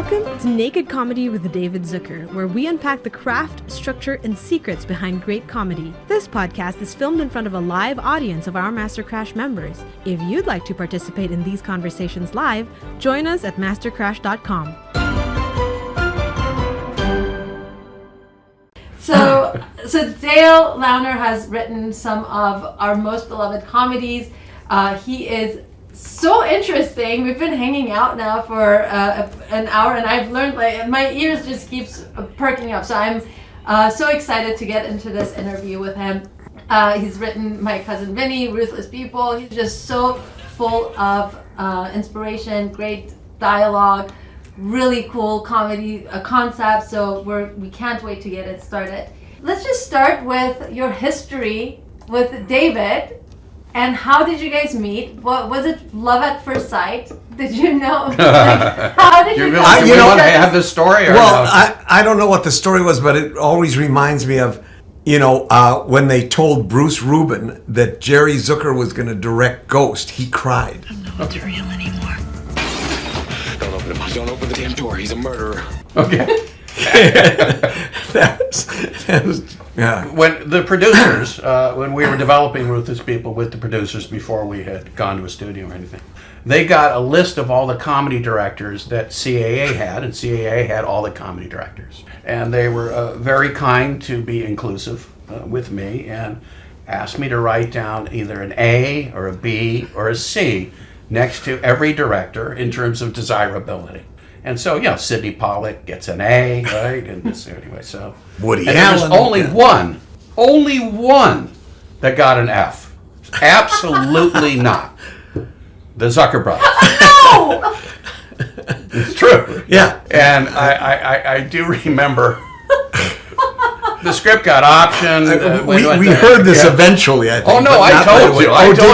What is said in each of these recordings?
Welcome to Naked Comedy with David Zucker, where we unpack the craft, structure, and secrets behind great comedy. This podcast is filmed in front of a live audience of our Master Crash members. If you'd like to participate in these conversations live, join us at mastercrash.com. So Dale Launer has written some of our most beloved comedies. He is so interesting. We've been hanging out now for an hour, and I've learned, like, my ears just keeps perking up. So I'm so excited to get into this interview with him. He's written My Cousin Vinny, Ruthless People. He's just so full of inspiration, great dialogue, really cool comedy concept. So we can't wait to get it started. Let's just start with your history with David. And how did you guys meet? What was it? Love at first sight? Did you know? How did you? Want to have the story? Or well, no? I don't know what the story was, but it always reminds me of, when they told Bruce Rubin that Jerry Zucker was going to direct Ghost, he cried. I don't know what's real anymore. Don't open him. Don't open the damn door. He's a murderer. Okay. that was, yeah. When the producers, when we were developing Ruthless People with the producers before we had gone to a studio or anything, they got a list of all the comedy directors that CAA had, and CAA had all the comedy directors. And they were very kind to be inclusive with me and asked me to write down either an A or a B or a C next to every director in terms of desirability. And so, Sidney Pollack gets an A, right? And this, anyway, so. Woody and Allen. There's only one that got an F. Absolutely not. The Zucker brothers. No! It's true. Yeah. And I do remember the script got optioned. We heard this eventually, I think. Oh, no, I told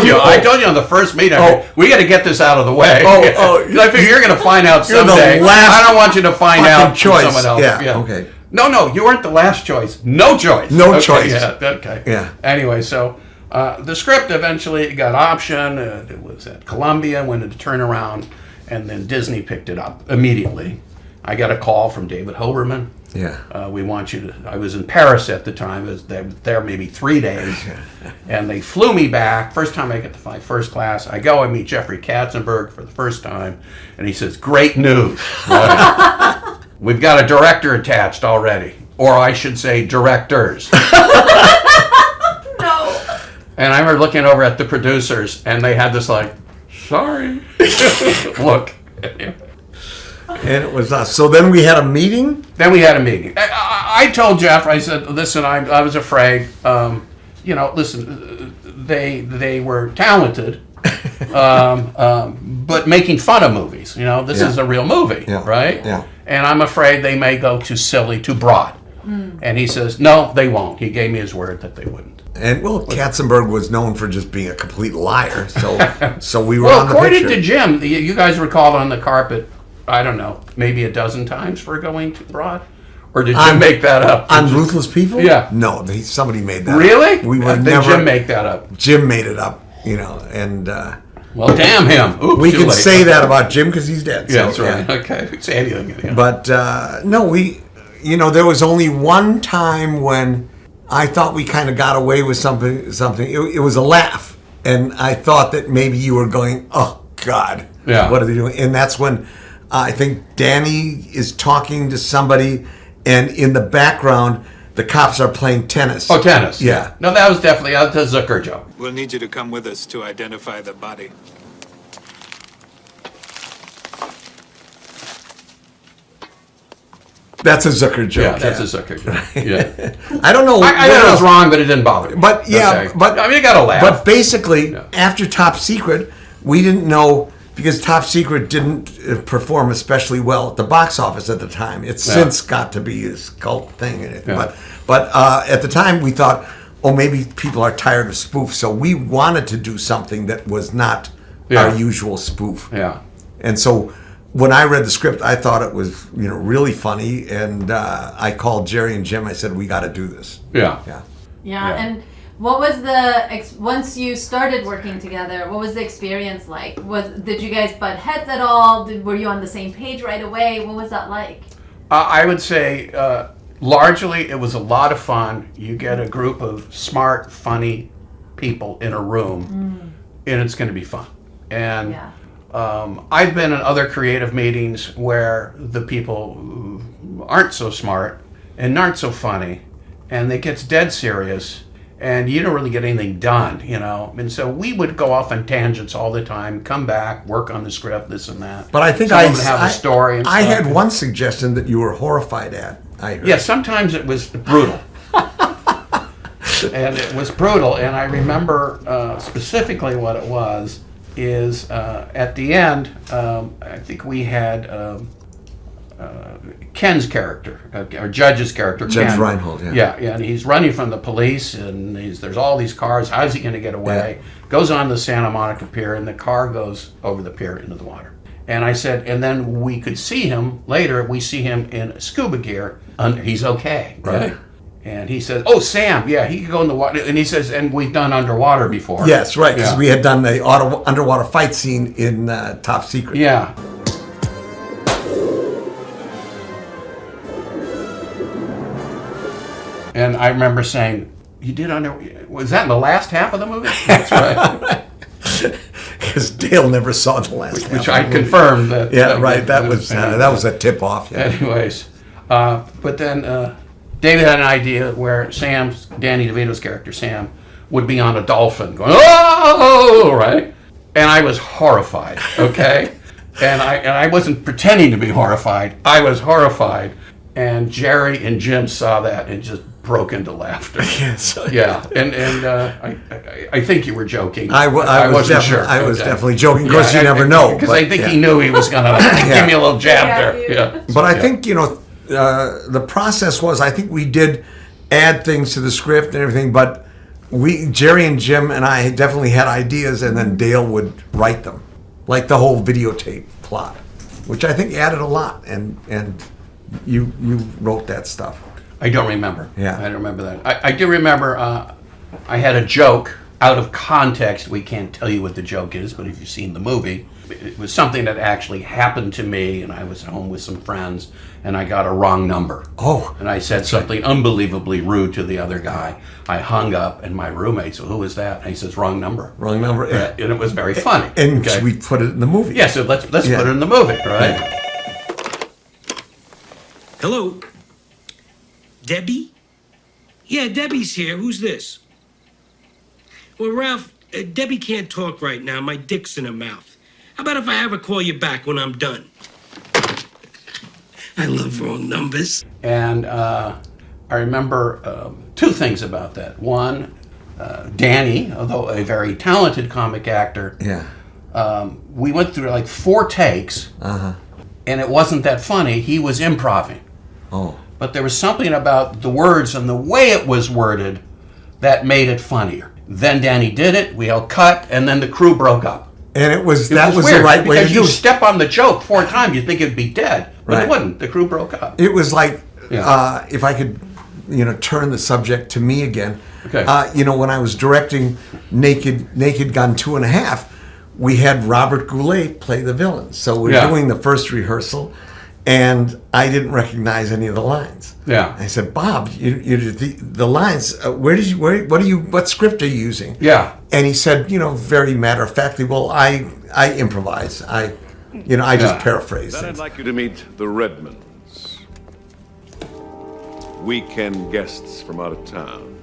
you. I told you on the first meeting. We got to get this out of the way. I figure you're going to find out someday. I don't want you to find out from someone else. Yeah, okay. No, you weren't the last choice. No choice. No choice. Yeah, okay. Yeah. Anyway, so the script eventually got optioned. It was at Columbia, went into turnaround, and then Disney picked it up immediately. I got a call from David Hoberman. Yeah. We want you to. I was in Paris at the time. I was there maybe 3 days, and they flew me back. First time I get to fly first class. I go and meet Jeffrey Katzenberg for the first time, and he says, "Great news! We've got a director attached already, or I should say, directors." No. And I remember looking over at the producers, and they had this like, "Sorry, look." And it was us. So then we had a meeting? Then we had a meeting. I told Jeff, I said, listen, I was afraid, listen, they were talented, but making fun of movies. This is a real movie, right? Yeah. And I'm afraid they may go too silly, too broad. And he says, no, they won't. He gave me his word that they wouldn't. And, Katzenberg was known for just being a complete liar, so we were on the picture. Well, according to Jim, you guys were called on the carpet, I don't know, maybe a dozen times for going too broad? Or did Jim make that up? On Ruthless People? Yeah. No, somebody made that really? up. Really? Did Jim make that up? Jim made it up, and... well, damn him. Oops, we can say that about Jim because he's dead. Yeah, that's right. Okay, we can say anything. Yeah. But, no, there was only one time when I thought we kind of got away with something. It was a laugh. And I thought that maybe you were going, oh, God. Yeah. What are they doing? And that's when... I think Danny is talking to somebody, and in the background, the cops are playing tennis. Oh, tennis. Yeah. No, that was definitely a Zucker joke. We'll need you to come with us to identify the body. That's a Zucker joke. Yeah, that's a Zucker joke. Yeah. I don't know. I thought it was wrong, but it didn't bother me. But, okay. I mean, you got to laugh. But basically, after Top Secret, we didn't know... Because Top Secret didn't perform especially well at the box office at the time. It's since got to be this cult thing. But at the time we thought, maybe people are tired of spoof. So we wanted to do something that was not our usual spoof. Yeah. And so when I read the script, I thought it was really funny. And I called Jerry and Jim. I said, we got to do this. Yeah. Yeah, and What was once you started working together? What was the experience like? Did you guys butt heads at all? Were you on the same page right away? What was that like? I would say largely it was a lot of fun. You get a group of smart, funny people in a room, and it's going to be fun. And I've been in other creative meetings where the people aren't so smart and aren't so funny, and it gets dead serious, and you don't really get anything done, you know. And so we would go off on tangents all the time, come back, work on the script, this and that. But I think Someone would have a story. And I stuff. had one suggestion that you were horrified at. Yeah, sometimes it was brutal. And it was brutal, and I remember specifically what it was is at the end, I think we had Ken's character, or Judge's character, Judge Ken. Reinhold, yeah. Yeah, and he's running from the police, and there's all these cars. How's he going to get away? Goes on the Santa Monica Pier, and the car goes over the pier into the water. And I said, and then we could see him later. We see him in scuba gear. He's okay, right? Yeah. And he says, "Oh, Sam, yeah, he could go in the water." And he says, "And we've done underwater before." Yes, right, because Yeah. we had done the underwater fight scene in Top Secret. Yeah. And I remember saying, "You did was that in the last half of the movie?" That's right. Because Dale never saw the last half Which of I the movie. confirmed that. Yeah, right. That was a tip off. Yeah. Anyways, but then David had an idea where Danny DeVito's character Sam would be on a dolphin going, "Oh!" right, and I was horrified. Okay, and I wasn't pretending to be horrified. I was horrified, and Jerry and Jim saw that and just broke into laughter. Yes. Yeah, and I think you were joking. I wasn't sure. I was definitely joking. Of course, you never know. Because I think he knew he was going to give me a little jab there. Yeah. But I think, the process was, I think we did add things to the script and everything, but Jerry and Jim and I definitely had ideas, and then Dale would write them. Like the whole videotape plot, which I think added a lot, and you wrote that stuff. I don't remember. Yeah. I don't remember that. I do remember I had a joke out of context. We can't tell you what the joke is, but if you've seen the movie, it was something that actually happened to me, and I was home with some friends, and I got a wrong number. Oh. And I said something unbelievably rude to the other guy. I hung up, and my roommate said, "Who is that?" And he says, "Wrong number." Wrong number. Yeah. And it was very funny. And Okay? we put it in the movie. Yeah, so let's put it in the movie, right? Hello? Debbie? Yeah, Debbie's here. Who's this? Well, Ralph, Debbie can't talk right now. My dick's in her mouth. How about if I have her call you back when I'm done? I love wrong numbers. And I remember two things about that. One, Danny, although a very talented comic actor, we went through like 4 takes, and it wasn't that funny. He was improvising. Oh. But there was something about the words and the way it was worded that made it funnier. Then Danny did it, we all cut, and then the crew broke up. And that was weird, the right way to do it. Because you step on the joke 4 times, you'd think it'd be dead. But Right. it wouldn't. The crew broke up. It was like, if I could, turn the subject to me again. Okay. When I was directing Naked Gun 2.5, we had Robert Goulet play the villain. So we're doing the first rehearsal, and I didn't recognize any of the lines. Yeah. I said, "Bob, the lines. What script are you using?" Yeah. And he said, very matter of factly, "Well, I improvise. I just paraphrase Then I'd things." like you to meet the Redmonds. Weekend guests from out of town.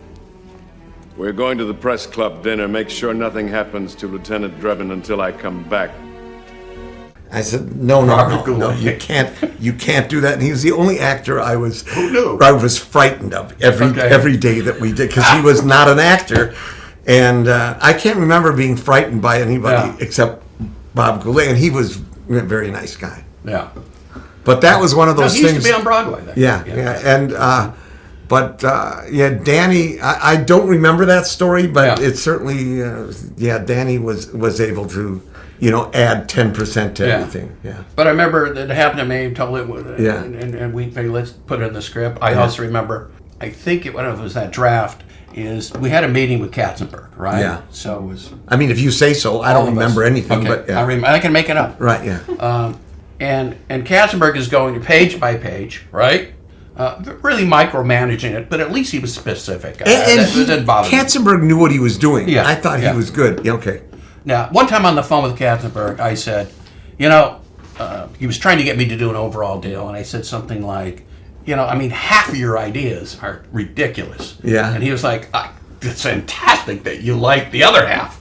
We're going to the press club dinner. Make sure nothing happens to Lieutenant Drebin until I come back. I said, no, you can't do that. And he was the only actor I was frightened of every day that we did, because he was not an actor, and I can't remember being frightened by anybody except Bob Goulet, and he was a very nice guy. Yeah. But that was one of those he things. used to be on Broadway. Then. And Danny, I don't remember that story, but it certainly, Danny was able to, add 10% to everything. Yeah. But I remember that it happened to me. Told it, Yeah. And we let's put it in the script. I also remember I think it was that draft, is we had a meeting with Katzenberg, right? Yeah. So it was. I mean, if you say so, I don't remember anything, Okay. but yeah. I can make it up. Right, yeah. And Katzenberg is going page by page, right? Really micromanaging it, but at least he was specific. And that didn't bother me. Katzenberg knew what he was doing. Yeah, I thought yeah. he was good. Yeah, okay. Now, one time on the phone with Katzenberg, I said, he was trying to get me to do an overall deal, and I said something like, half of your ideas are ridiculous. Yeah. And he was like, it's fantastic that you like the other half.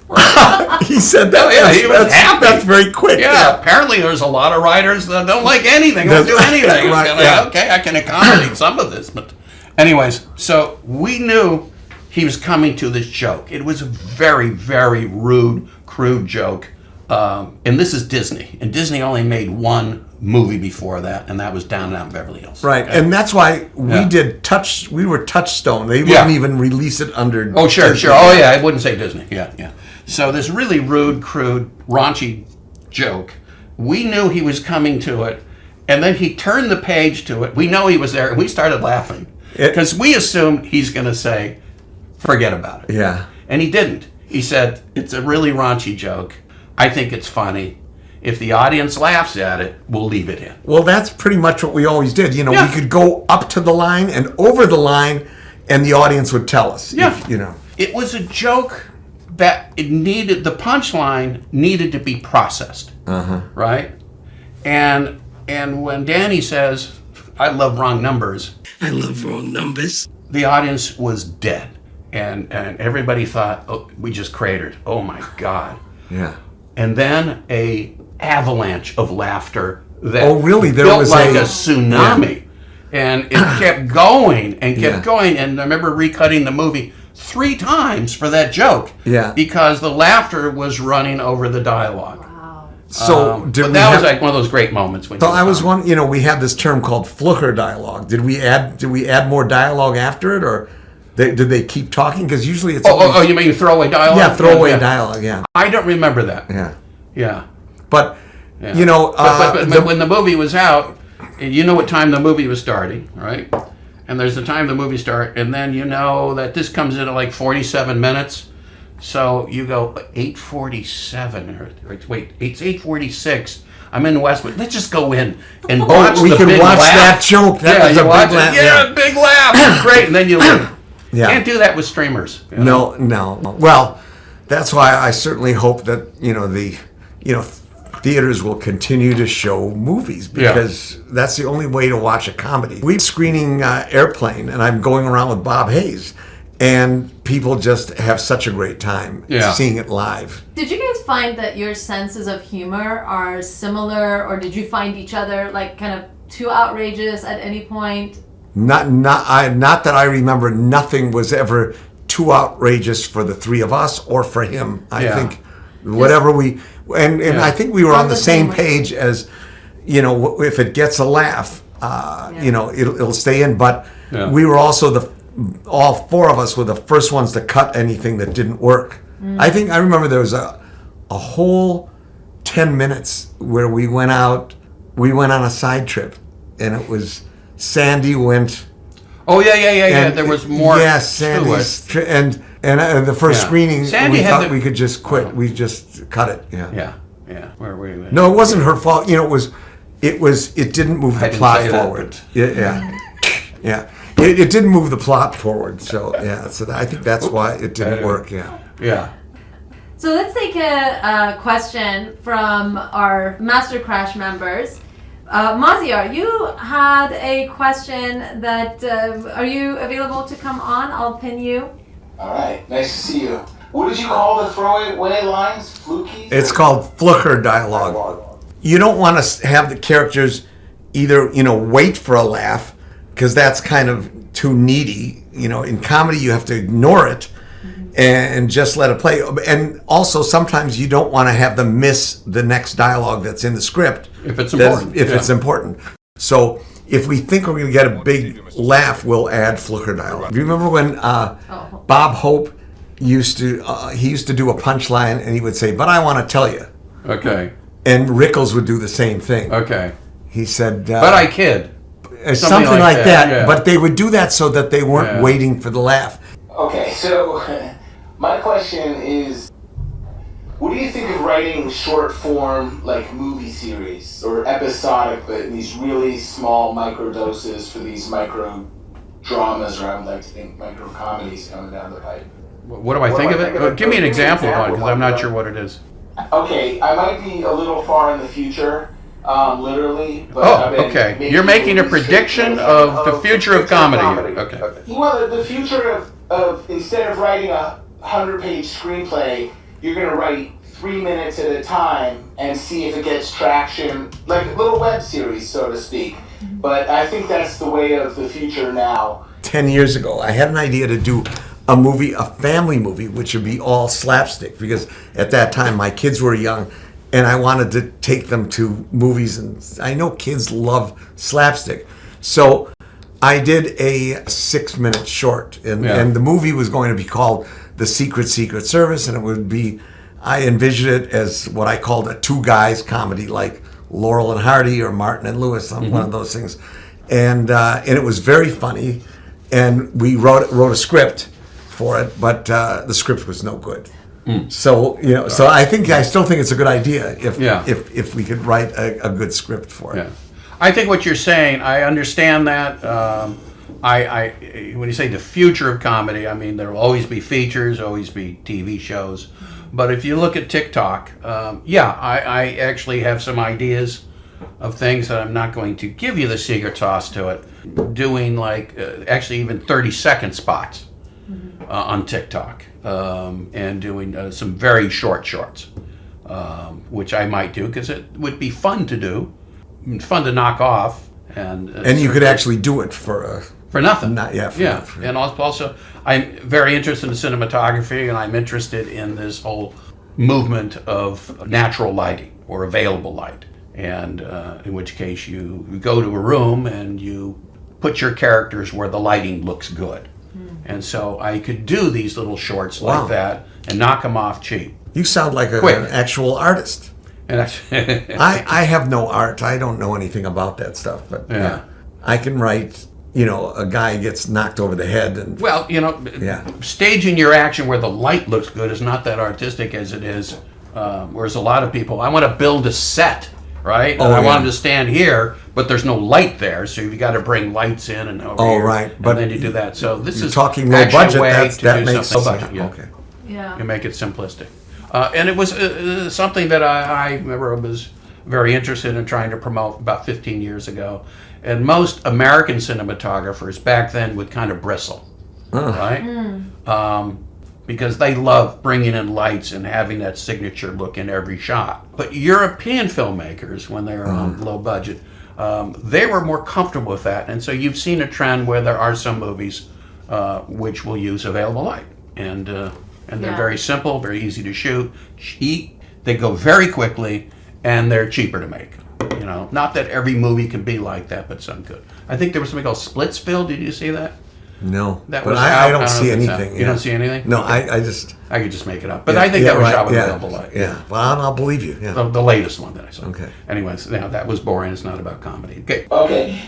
He said that. Oh, yeah, he was happy. That's very quick. Yeah, apparently there's a lot of writers that don't like anything, don't do anything. Right, It's yeah. Okay, I can accommodate some of this. But anyways, so we knew he was coming to this joke. It was a very, very rude, crude joke. And this is Disney. And Disney only made one movie before that, and that was Down and Out in Beverly Hills. Right, Okay? and that's why we were Touchstone. They wouldn't even release it under... Oh, sure. Oh, yeah, I wouldn't say Disney. Yeah. So this really rude, crude, raunchy joke, we knew he was coming to it, and then he turned the page to it. We know he was there, and we started laughing. Because we assumed he's going to say, forget about it. Yeah. And he didn't. He said, it's a really raunchy joke. I think it's funny. If the audience laughs at it, we'll leave it in. Well, that's pretty much what we always did. We could go up to the line and over the line, and the audience would tell us. Yeah. It It was a joke that the punchline needed to be processed. Right? And when Danny says, I love wrong numbers. I love wrong numbers. The audience was dead. And everybody thought, oh, we just cratered. Oh my God. Yeah. And then a avalanche of laughter that really? There built was like a tsunami. And it kept going and kept going. And I remember recutting the movie 3 times for that joke. Yeah. Because the laughter was running over the dialogue. Wow. So but that was like one of those great moments. When So I was wondering, we had this term called Flucher dialogue. Did we add more dialogue after it, or did they keep talking? Because usually it's always, you mean throwaway dialogue? yeah, throwaway dialogue. Yeah. I don't remember that. Yeah. But Yeah. but when the movie was out, you know what time the movie was starting, right? And there's the time the movie starts, and then you know that this comes in at like 47 minutes. So you go 8:47, or wait, it's 8:46. I'm in Westwood. Let's just go in and watch we the could big watch laugh. that joke. That was a big laugh. Yeah, big laugh. It's great, and then you leave. Yeah. Can't do that with streamers. You know? No. Well, that's why I certainly hope that theaters will continue to show movies, because that's the only way to watch a comedy. We're screening Airplane, and I'm going around with Bob Hayes, and people just have such a great time seeing it live. Did you guys find that your senses of humor are similar, or did you find each other like kind of too outrageous at any point? Not that I remember. Nothing was ever too outrageous for the three of us or for him. I think whatever I think we were on the same page as, if it gets a laugh, it'll stay in. But we were also all 4 of us were the first ones to cut anything that didn't work. I remember there was a whole 10 minutes where we went on a side trip, and it was Sandy went. Oh yeah. There was more. Yes, Sandy's and the first screening, Sandy we thought we could just quit. We just cut it. Yeah. Where were you? No, it wasn't her fault. It didn't move the plot forward. Yeah. It didn't move the plot forward. So I think that's why it didn't work. Yeah. So let's take a question from our Master Crash members. Maziar, you had a question that, are you available to come on? I'll pin you. All right, nice to see you. What did you call the throwaway lines? Flukies? It's called Flucher dialogue. You don't want to have the characters either, wait for a laugh, because that's kind of too needy. In comedy, you have to ignore it and just let it play. And also, sometimes you don't want to have them miss the next dialogue that's in the script. If it's important. It's important. So if we think we're going to get a big laugh, we'll add Flucher dialogue. Do you remember when Bob Hope used to do a punchline, and he would say, "But I want to tell you." Okay. And Rickles would do the same thing. Okay. He said, "But I kid." something like that. yeah. But they would do that so that they weren't waiting for the laugh. Okay, so my question is, what do you think of writing short form, like movie series, or episodic, but in these really small micro doses for these micro dramas, or I would like to think micro comedies coming down the pipe? What do I think of it? Give me an example of one, because I'm not sure what it is. Okay, I might be a little far in the future, literally. But okay. You're making a prediction of the future of comedy. Okay. Well, the future of instead of writing a 100-page screenplay, you're going to write 3 minutes at a time and see if it gets traction, like a little web series, so to speak. But I think that's the way of the future now. 10 years ago, I had an idea to do a movie, a family movie, which would be all slapstick, because at that time my kids were young and I wanted to take them to movies, and I know kids love slapstick. So I did a 6-minute short, and the movie was going to be called The Secret Service, and it would be, I envisioned it as what I called a two guys comedy, like Laurel and Hardy or Martin and Lewis, one of those things. And it was very funny, and we wrote a script for it, but the script was no good. So so I still think it's a good idea if we could write a good script for it. Yeah. I think what you're saying, I understand that. When you say the future of comedy, I mean there will always be features, always be TV shows. But if you look at TikTok, I actually have some ideas of things that I'm not going to give you the secret sauce to it. Doing actually even 30-second spots on TikTok, and doing some very short shorts, which I might do because it would be fun to do, fun to knock off, and you could actually do it for nothing. Nothing. And also, I'm very interested in cinematography, and I'm interested in this whole movement of natural lighting or available light. And in which case you go to a room and you put your characters where the lighting looks good. And so I could do these little shorts like that and knock them off cheap. You sound like an actual artist. And I have no art. I don't know anything about that stuff. But I can write, a guy gets knocked over the head. And staging your action where the light looks good is not that artistic as it is. Whereas a lot of people, I want to build a set. Right? And I want them to stand here, but there's no light there, so you've got to bring lights in and over here. Right. But then you do that. So this is talking low budget. That makes sense. Budget, Okay. Yeah. You make it simplistic. And it was something that I remember was very interested in trying to promote about 15 years ago. And most American cinematographers back then would kind of bristle, right? Because they love bringing in lights and having that signature look in every shot. But European filmmakers, when they were on low budget, they were more comfortable with that. And so you've seen a trend where there are some movies which will use available light. And they're very simple, very easy to shoot, cheap. They go very quickly, and they're cheaper to make. Not that every movie can be like that, but some could. I think there was something called Splitsville. Did you see that? No, I don't see anything. You don't see anything? No, okay. I could just make it up. But I think that was shot with available light. Yeah, well, I'll believe you. Yeah. The latest one that I saw. Okay. Anyways, that was boring. It's not about comedy. Okay. Okay.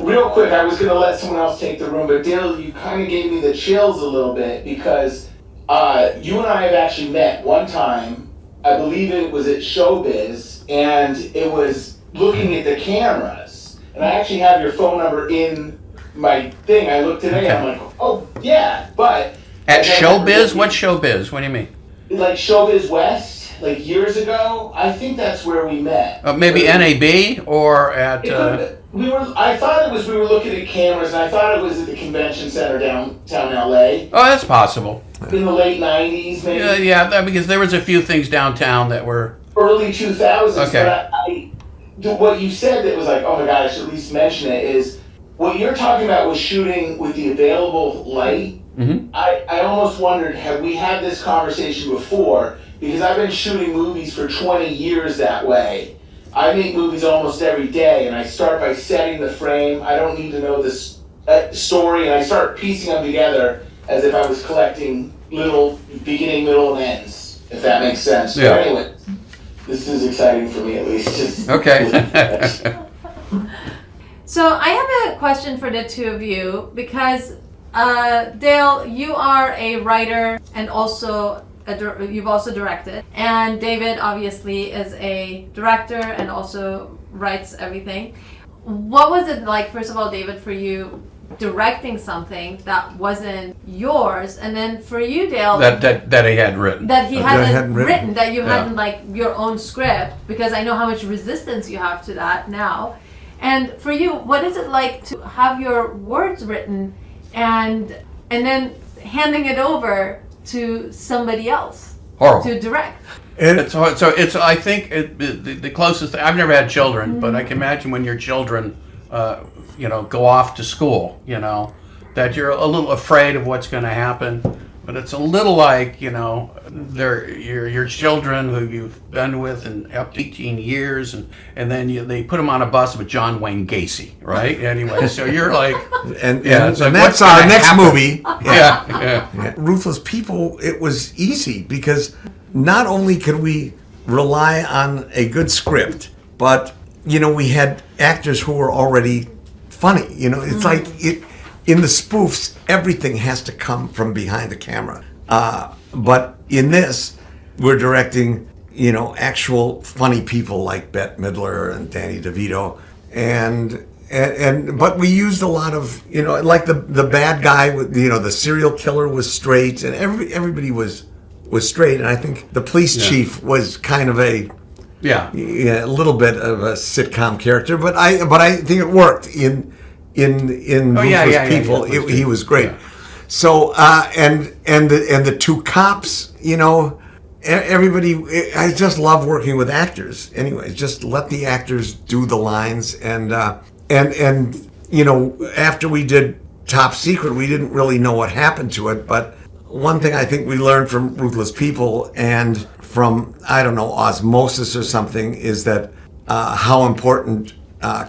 Real quick, I was going to let someone else take the room, but Dale, you kind of gave me the chills a little bit because you and I have actually met one time. I believe it was at Showbiz, and it was looking at the cameras. And I actually have your phone number in my thing. I looked today. I'm like, oh yeah, but at Showbiz? What Showbiz? What do you mean? Like Showbiz West, like years ago. I think that's where we met. Maybe NAB or at. I thought we were looking at cameras, and I thought it was at the convention center downtown LA. Oh, that's possible. In the late '90s, maybe. Yeah, because there was a few things downtown that were early 2000s. Okay. But what you said that was like, oh my God, I should at least mention it is. What you're talking about was shooting with the available light. Mm-hmm. I almost wondered, have we had this conversation before? Because I've been shooting movies for 20 years that way. I make movies almost every day, and I start by setting the frame. I don't need to know this story, and I start piecing them together as if I was collecting little beginning, middle, and ends, if that makes sense. Yeah. But anyway, this is exciting for me at least. Okay. So I have a question for the two of you because Dale, you are a writer and also you've also directed, and David obviously is a director and also writes everything. What was it like, first of all, David, for you directing something that wasn't yours, and then for you, Dale, that he hadn't written, that he hadn't written, that you Yeah. hadn't like your own script, because I know how much resistance you have to that now. And for you, what is it like to have your words written and then handing it over to somebody else Horrible. to direct? It's hard. So it's. I think the closest. I've never had children, but I can imagine when your children, go off to school. That you're a little afraid of what's going to happen. But it's a little like they're your children who you've been with in up to 18 years, and then they put them on a bus with John Wayne Gacy, right? Anyway, so you're like, and it's like, that's what's our gonna next happen? movie. Yeah. Ruthless People, it was easy because not only could we rely on a good script, but we had actors who were already funny. It's like in the spoofs, everything has to come from behind the camera. But in this, we're directing, actual funny people like Bette Midler and Danny DeVito, but we used a lot of, like the bad guy with, the serial killer was straight, and everybody was straight, and I think the police chief was kind of a little bit of a sitcom character, but I think it worked in Ruthless People. He was great. Yeah. So and the two cops, everybody. I just love working with actors. Anyways, just let the actors do the lines, and after we did Top Secret, we didn't really know what happened to it. But one thing I think we learned from Ruthless People and from osmosis or something is that how important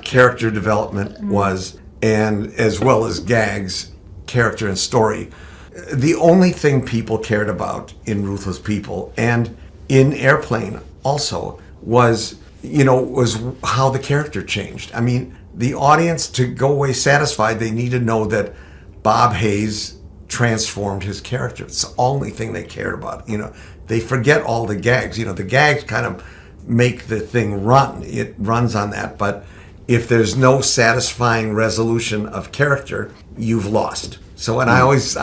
character development was. And as well as Gags, character and story. The only thing people cared about in Ruthless People and in Airplane also was how the character changed. I mean, the audience, to go away satisfied, they need to know that Bob Hayes transformed his character. It's the only thing they cared about. They forget all the gags. The gags kind of make the thing run. It runs on that, but if there's no satisfying resolution of character, you've lost. So, and I always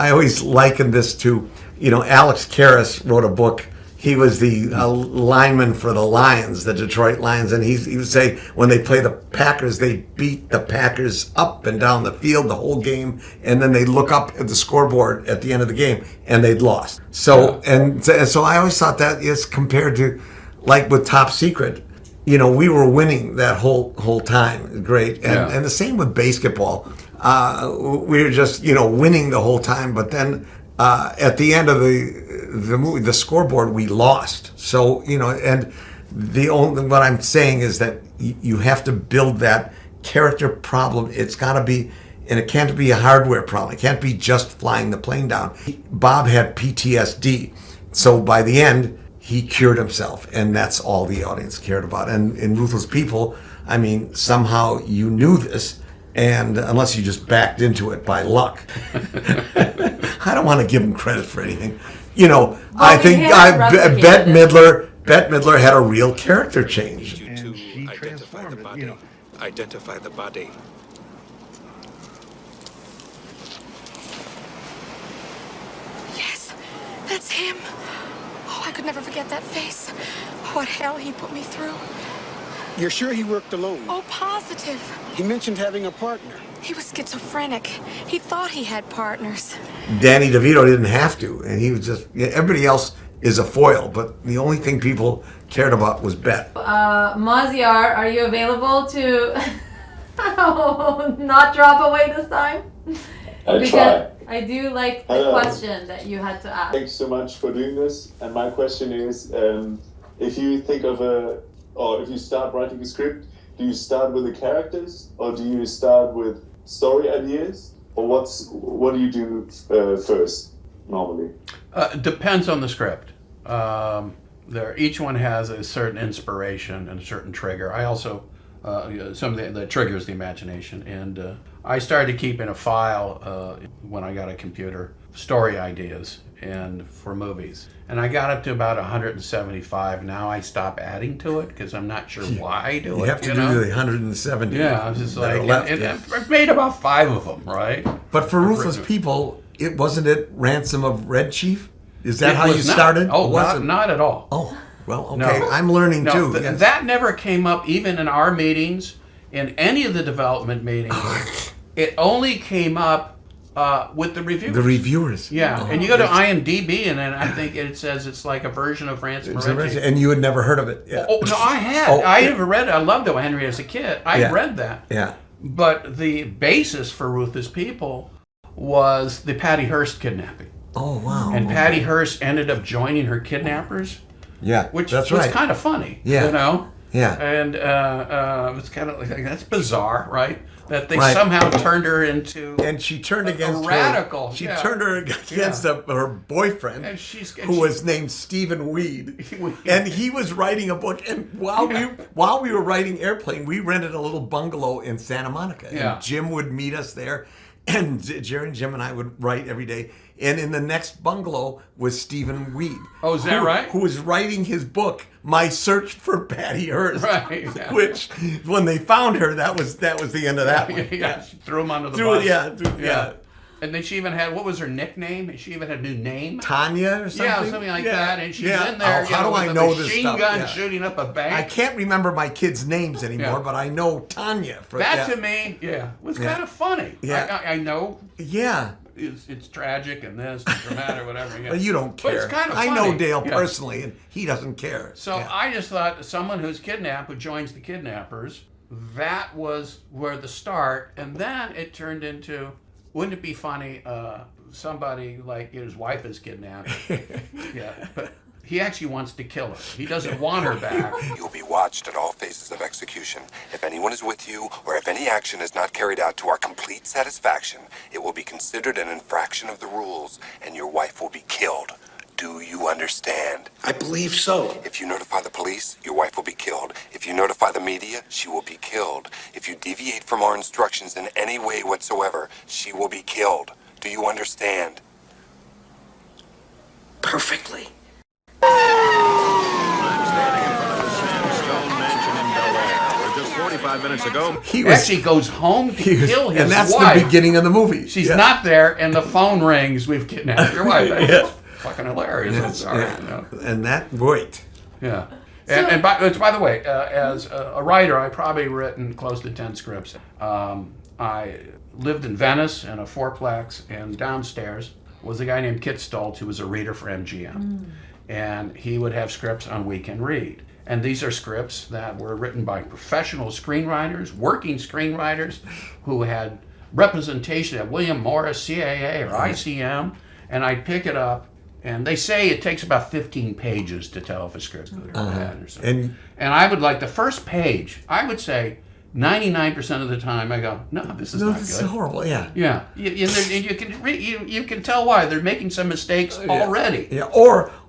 liken this to, Alex Karras wrote a book. He was the lineman for the Lions, the Detroit Lions, and he would say when they play the Packers, they beat the Packers up and down the field the whole game, and then they look up at the scoreboard at the end of the game, and they'd lost. So, and so I always thought that is compared to, like with Top Secret, we were winning that whole time. Great. And the same with basketball. We were just, winning the whole time. But then at the end of the movie, the scoreboard, we lost. So, and what I'm saying is that you have to build that character problem. It's got to be, and it can't be a hardware problem. It can't be just flying the plane down. Bob had PTSD. So by the end, he cured himself, and that's all the audience cared about. And in Ruthless People, I mean, somehow you knew this, and unless you just backed into it by luck. I don't want to give him credit for anything. I think Bette Midler had a real character change. You to identify the body. Identify the body. Yes, that's him. Oh, I could never forget that face. What hell he put me through. You're sure he worked alone? Oh, positive. He mentioned having a partner. He was schizophrenic. He thought he had partners. Danny DeVito didn't have to, and he was just, everybody else is a foil, but the only thing people cared about was Bette. Maziar, are you available to not drop away this time? I try. I do like the question that you had to ask. Thanks so much for doing this. And my question is, if you think of if you start writing a script, do you start with the characters, or do you start with story ideas, or what do you do first normally? Depends on the script. Each one has a certain inspiration and a certain trigger. I also something that triggers the imagination. And I started keeping a file when I got a computer, story ideas and for movies. And I got up to about 175. Now I stop adding to it because I'm not sure why I do it. You have to do the 170. Yeah, I was just like, I've made about 5 of them, right? But for Ruthless People, wasn't it Ransom of Red Chief? Is that how you started? Oh, not at all. Oh, well, okay. No. I'm learning too. Yes. That never came up even in our meetings, in any of the development meetings. It only came up with the reviewers. The reviewers. Yeah, and you go to IMDb, and then I think it says it's like a version of Ransom of Red Chief. And you had never heard of it? Yeah. Oh, no, I had. I never read it. I loved O. Henry as a kid. I read that. Yeah. But the basis for Ruthless People was the Patty Hearst kidnapping. Oh, wow. And Patty Hearst ended up joining her kidnappers. Yeah, which that's was right. kind of funny. Yeah. You know? Yeah. And it was kind of like, that's bizarre, right? That they somehow turned her into and she turned against a radical. She turned her against her boyfriend, who was named Stephen Weed, and he was writing a book. And while we were writing Airplane, we rented a little bungalow in Santa Monica, and Jim would meet us there, and Jerry and Jim and I would write every day. And in the next bungalow was Stephen Weed. Oh, is that right? Who was writing his book, My Search for Patty Hearst. Right. Yeah. Which, when they found her, that was the end of that one. Yeah. She threw him under the bus. Yeah. And then she even had, what was her nickname? She even had a new name. Tanya or something? Yeah, something like that. And she's in there, how do I know this stuff? Machine gun shooting up a bank. I can't remember my kids' names anymore, but I know Tanya. That to me, was kind of funny. Yeah. I know. Yeah. It's tragic and this, and dramatic, whatever. But you don't care. But it's kind of funny. I know Dale personally, and he doesn't care. So I just thought someone who's kidnapped, who joins the kidnappers, that was where the start. And then it turned into, wouldn't it be funny, somebody like his wife is kidnapped. But he actually wants to kill her. He doesn't want her back. You'll be watched at all phases of execution. If anyone is with you, or if any action is not carried out to our complete satisfaction, it will be considered an infraction of the rules, and your wife will be killed. Do you understand? I believe so. If you notify the police, your wife will be killed. If you notify the media, she will be killed. If you deviate from our instructions in any way whatsoever, she will be killed. Do you understand? Perfectly. I'm standing in front of the sandstone mansion in Bel Air, where just 45 minutes ago, He actually goes home to kill his and that's wife. the beginning of the movie. She's not there, and the phone rings. We've kidnapped your wife. That's fucking hilarious. I'm sorry. And that worked. Yeah. And by the way, as a writer, I've probably written close to 10 scripts. I lived in Venice in a fourplex, and downstairs was a guy named Kit Stoltz, who was a reader for MGM. And he would have scripts on Weekend Read. And these are scripts that were written by professional screenwriters, working screenwriters, who had representation at William Morris, CAA, or ICM. And I'd pick it up, and they say it takes about 15 pages to tell if a script's good or bad or something. And I would like the first page, I would say 99% of the time I go, no, this is not good. This is horrible, yeah. Yeah, and you can tell why they're making some mistakes already. Yeah,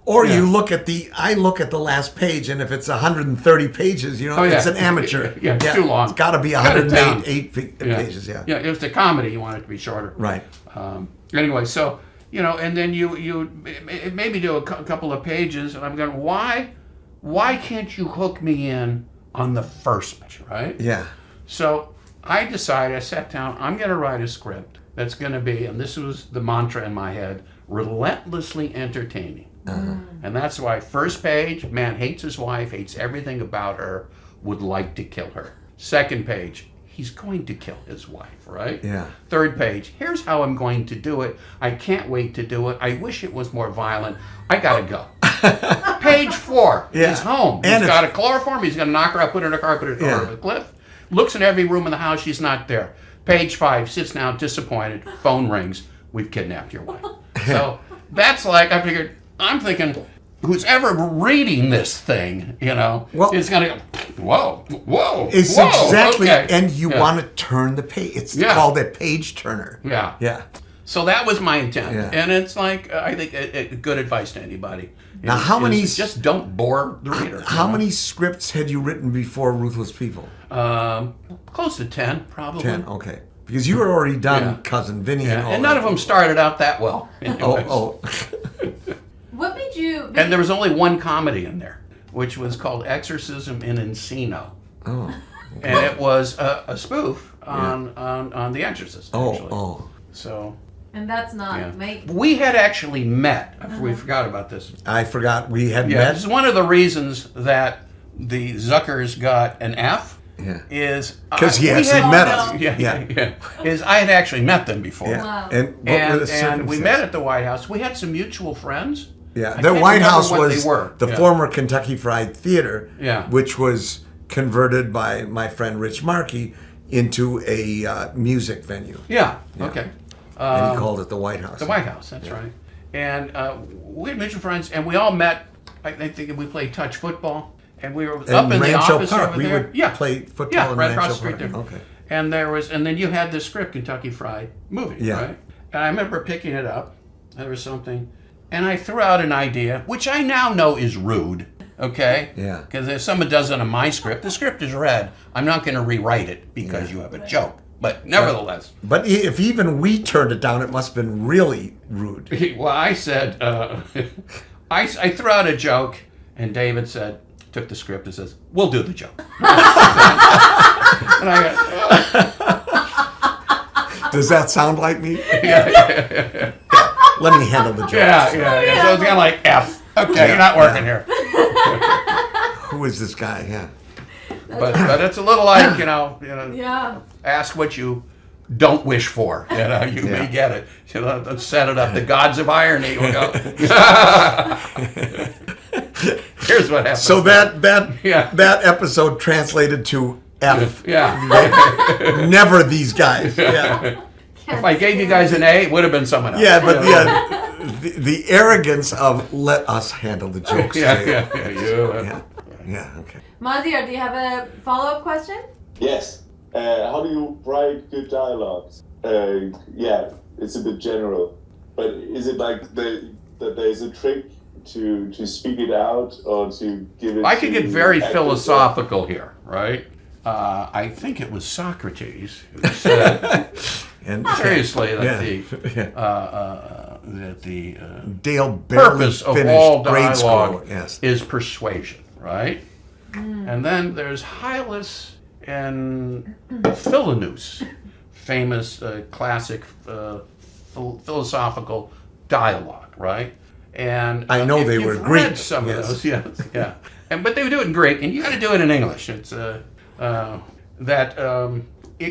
or you look at I look at the last page, and if it's 130 pages, it's an amateur. Yeah, it's too long. It's got to be 108 pages. Yeah. Yeah, if it's a comedy, you want it to be shorter. Right. Anyway, so and then you maybe do a couple of pages, and I'm going, why can't you hook me in on the first page, right? Yeah. So I sat down, I'm going to write a script that's going to be, and this was the mantra in my head, relentlessly entertaining. And that's why first page, man hates his wife, hates everything about her, would like to kill her. Second page, he's going to kill his wife, right? Yeah. Third page, here's how I'm going to do it. I can't wait to do it. I wish it was more violent. I got to go. Page 4, he's home. He's got a chloroform. He's going to knock her up, put her in a car, put her over the cliff. Looks in every room in the house. She's not there. Page 5, sits down, disappointed. Phone rings. We've kidnapped your wife. So that's like, I'm thinking, who's ever reading this thing, is going to go, whoa. It's exactly, and you want to turn the page. It's called a page turner. Yeah. Yeah. So that was my intent. Yeah. And it's like, I think, a good advice to anybody. Now, how many... Just don't bore the reader. How many scripts had you written before Ruthless People? Close to 10, probably. 10, okay. Because you had already done Cousin Vinny and all and none of them started out that well. Oh. What made you... And there was only one comedy in there, which was called Exorcism in Encino. Oh. And it was a spoof on The Exorcist, actually. So... And that's not... We had actually met. We forgot about this. I forgot we had met. It's one of the reasons that the Zuckers got an F. Yeah. Is because he actually met us. Is I had actually met them before. Yeah. Wow. And what were the circumstances? And we met at the White House. We had some mutual friends. Yeah, the White House was the Yeah. former Kentucky Fried Theater, Yeah. which was converted by my friend Rich Markey into a music venue. Yeah. Okay. And he called it the White House. The White House. That's right. And we had mutual friends, and we all met. I think we played touch football. And we were up in the office Park. over we there. would play football in right Rancho across the street Park. there. Okay. And then you had this script, Kentucky Fried Movie, right? And I remember picking it up. There was something, and I threw out an idea, which I now know is rude. Okay. Yeah. Because if someone does it on my script, the script is read. I'm not going to rewrite it because you have a joke. But nevertheless. But if even we turned it down, it must have been really rude. Well, I said, I threw out a joke, and David took the script and says, "We'll do the joke." And I go, does that sound like me? Yeah. Let me handle the joke. Yeah. So it's kind of like F. Okay, you're not working here. Who is this guy? Yeah. But it's a little like, ask what you don't wish for. You may get it. Let's set it up. The gods of irony will go. Here's what happened. So that episode translated to F. Yeah. Never these guys. Yeah. If I gave you guys an A, it would have been someone else. Yeah, but the arrogance of let us handle the jokes. Yeah. Okay. Maziar, do you have a follow-up question? Yes. How do you write good dialogues? It's a bit general, but is it like that there's a trick to speak it out or to give it? I could get very philosophical here, right? I think it was Socrates who said, seriously, that the Dale purpose of all grade dialogue school, is persuasion, right? And then there's Hylas and Philanus, famous classic philosophical dialogue, right? And I know they were Greek. Read some of those, but they would do it in Greek, and you got to do it in English. It's it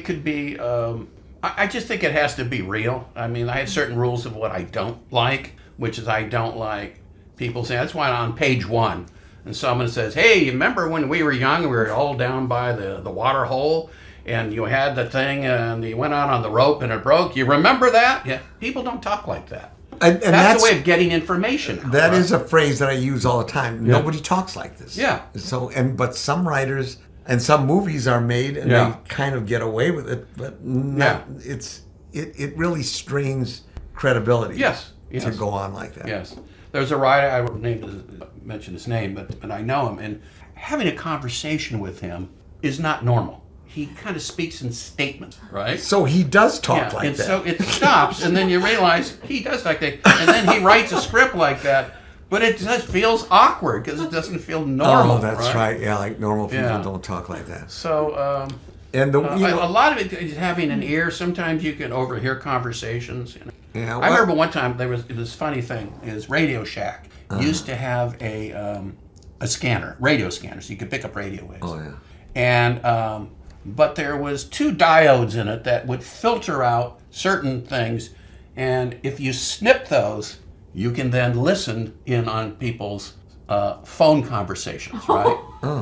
could be. I just think it has to be real. I mean, I have certain rules of what I don't like, which is I don't like people saying. That's why on page 1, and someone says, "Hey, you remember when we were young? We were all down by the water hole, and you had the thing, and you went out on the rope, and it broke. You remember that?" Yeah. People don't talk like that. And that's a way of getting information out, That is a phrase that I use all the time. Yeah. Nobody talks like this. Yeah. But some writers and some movies are made and they kind of get away with it, but it really strains credibility. Yes. To go on like that. Yes. There's a writer, I won't mention his name, but I know him, and having a conversation with him is not normal. He kind of speaks in statements, right? So he does talk like that. So it stops, and then you realize he does like that, and then he writes a script like that, but it just feels awkward because it doesn't feel normal. Oh, that's right. Yeah, like normal people don't talk like that. So, and a lot of it is having an ear. Sometimes you can overhear conversations. Yeah, I remember one time there was this funny thing. Is Radio Shack used to have a scanner, radio scanner, so you could pick up radio waves. Oh yeah. And but there was 2 diodes in it that would filter out certain things, and if you snip those, you can then listen in on people's phone conversations, right?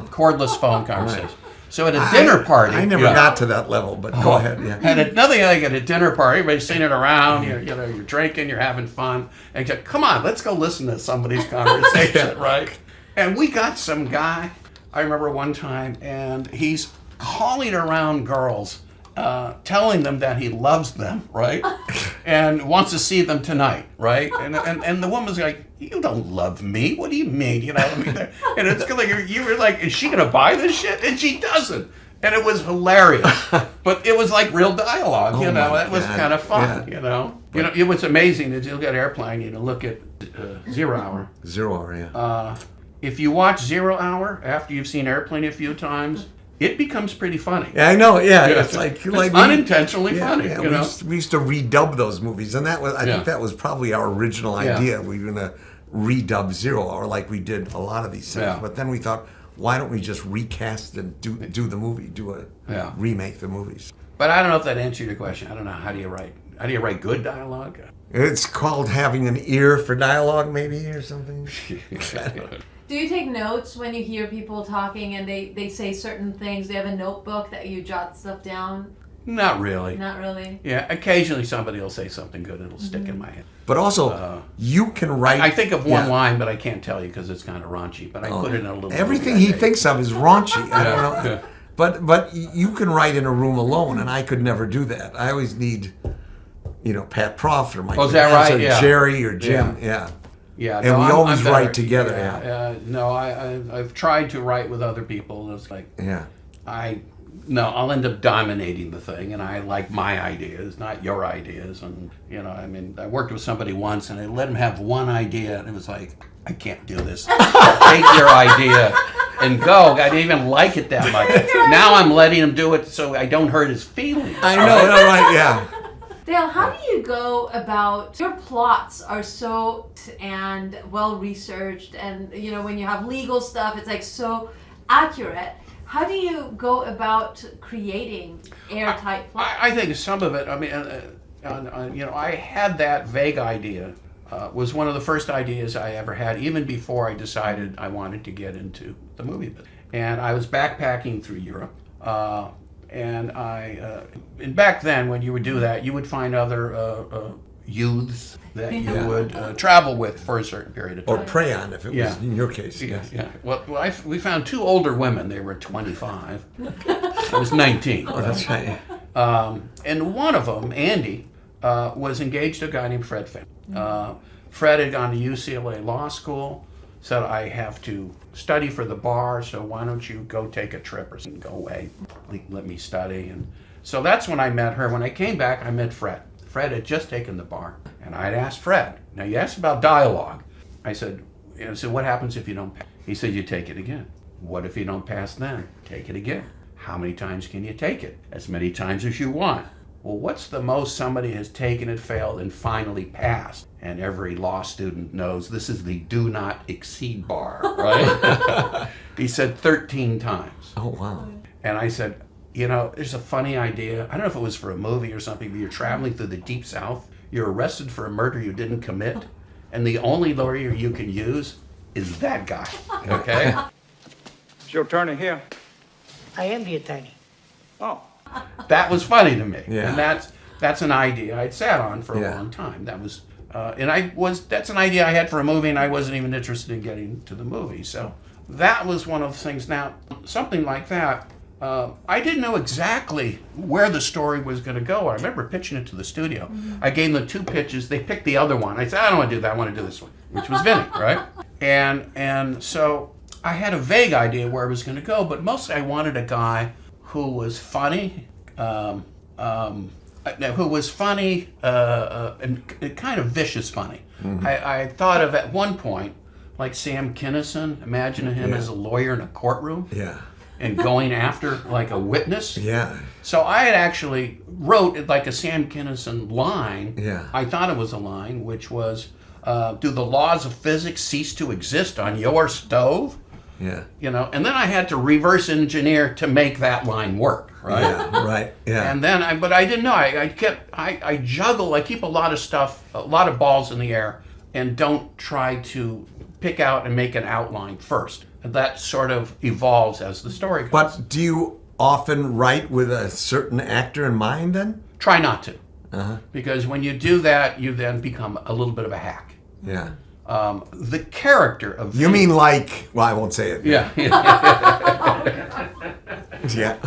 Cordless phone conversations. Right. So at a dinner party... I never got to that level, but go ahead. Yeah. And another thing, at a dinner party, everybody's sitting around, you're drinking, you're having fun, and you go, come on, let's go listen to somebody's conversation, right? And we got some guy, I remember one time, and he's calling around girls, telling them that he loves them, right? And wants to see them tonight, right? And the woman's like, you don't love me. What do you mean? You know, I mean, and it's like you were like, is she gonna buy this shit? And she doesn't. And it was hilarious, but it was like real dialogue. You know, that was kind of fun. You know, it was amazing that you look at Airplane. You know, look at 0 Hour. 0 Hour, yeah. If you watch 0 Hour after you've seen Airplane a few times, it becomes pretty funny. Yeah, I know. Yeah, it's like unintentionally funny. Yeah, you know? we used to redub those movies, and that was I think that was probably our original idea. We were gonna redub 0 Hour like we did a lot of these things, but then we thought, why don't we just recast and do the movie, remake the movies? But I don't know if that answered your question. I don't know. How do you write good dialogue? It's called having an ear for dialogue, maybe, or something. Do you take notes when you hear people talking and they say certain things? Do you have a notebook that you jot stuff down? Not really. Not really? Yeah, occasionally somebody will say something good. It'll stick in my head. But also, you can write... I think of one line, but I can't tell you because it's kind of raunchy. But I put it in a little... Everything he thinks of is raunchy. I don't know. Yeah. But you can write in a room alone, and I could never do that. I always need, Pat Proft or Mike is that right? or Jerry or Jim. Yeah. Yeah, and we always write together. No, I've tried to write with other people. It's like I'll end up dominating the thing, and I like my ideas, not your ideas. And I worked with somebody once, and I let him have one idea, and it was like, I can't do this. Take your idea and go. I didn't even like it that much. Now I'm letting him do it so I don't hurt his feelings. I know, right? Yeah. Dale, how do you go about, your plots are so and well researched, and when you have legal stuff, it's like so accurate. How do you go about creating airtight plots? I think some of it, I had that vague idea, was one of the first ideas I ever had, even before I decided I wanted to get into the movie business. And I was backpacking through Europe. And back then, when you would do that, you would find other youths that you would travel with for a certain period of time. Or prey on, if it was in your case. Yeah. Well, we found 2 older women. They were 25. I was 19. Oh, that's right. And one of them, Andy, was engaged to a guy named Fred Finn. Fred had gone to UCLA Law School, said, I have to study for the bar, so why don't you go take a trip or something, go away, let me study. And so that's when I met her. When I came back, I met Fred. Fred had just taken the bar, and I'd asked Fred, now you asked about dialogue. I said, what happens if you don't pass? He said, you take it again. What if you don't pass then? Take it again. How many times can you take it? As many times as you want. Well, what's the most somebody has taken it, failed, and finally passed? And every law student knows this is the do not exceed bar, right? He said 13 times. Oh, wow. And I said, there's a funny idea. I don't know if it was for a movie or something, but you're traveling through the Deep South. You're arrested for a murder you didn't commit. And the only lawyer you can use is that guy, okay? It's your attorney here. I am the attorney. Oh. That was funny to me. Yeah. And that's an idea I'd sat on for a long time. That was, that's an idea I had for a movie, and I wasn't even interested in getting to the movie. So that was one of the things. Now, something like that, I didn't know exactly where the story was going to go. I remember pitching it to the studio. I gave them 2 pitches. They picked the other one. I said, I don't want to do that. I want to do this one, which was Vinny, right? And so I had a vague idea where it was going to go, but mostly I wanted a guy who was funny, and kind of vicious funny. Mm-hmm. I thought of at one point, like Sam Kinison, imagine him as a lawyer in a courtroom. Yeah. And going after like a witness. Yeah. So I had actually wrote like a Sam Kinison line. Yeah. I thought it was a line, which was, do the laws of physics cease to exist on your stove? Yeah. And then I had to reverse engineer to make that line work, right? Yeah, right. Yeah. And then but I didn't know. I juggle. I keep a lot of stuff, a lot of balls in the air, and don't try to pick out and make an outline first. And that sort of evolves as the story goes. But do you often write with a certain actor in mind then? Try not to. Uh-huh. Because when you do that, you then become a little bit of a hack. Yeah. The character of Vinny. You mean like, well, I won't say it. Yeah. Yeah.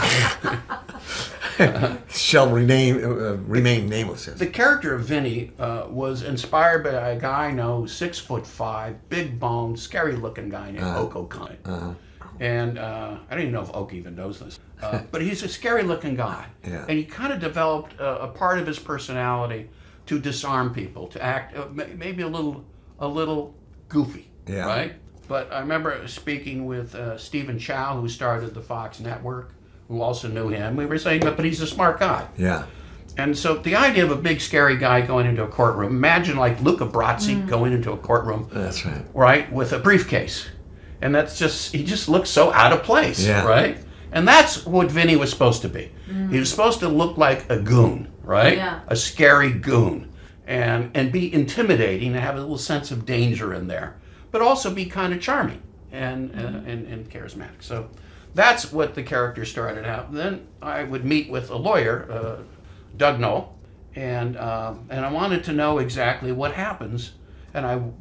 shall remain nameless. The character of Vinny was inspired by a guy I know, 6'5", big boned, scary looking guy named Oak O'Connor. And I don't even know if Oak even knows this, but he's a scary looking guy. Yeah. And he kind of developed a part of his personality to disarm people, to act maybe a little goofy, Yeah. right? But I remember speaking with Stephen Chow, who started the Fox Network, who also knew him. We were saying, but he's a smart guy. Yeah. And so the idea of a big scary guy going into a courtroom, imagine like Luca Brasi going into a courtroom. That's right. Right, with a briefcase. And he just looks so out of place, Yeah. right? And that's what Vinny was supposed to be. He was supposed to look like a goon, right? Yeah. A scary goon. And be intimidating and have a little sense of danger in there. But also be kind of charming and charismatic. So that's what the character started out. Then I would meet with a lawyer, Doug Knoll, and I wanted to know exactly what happens, and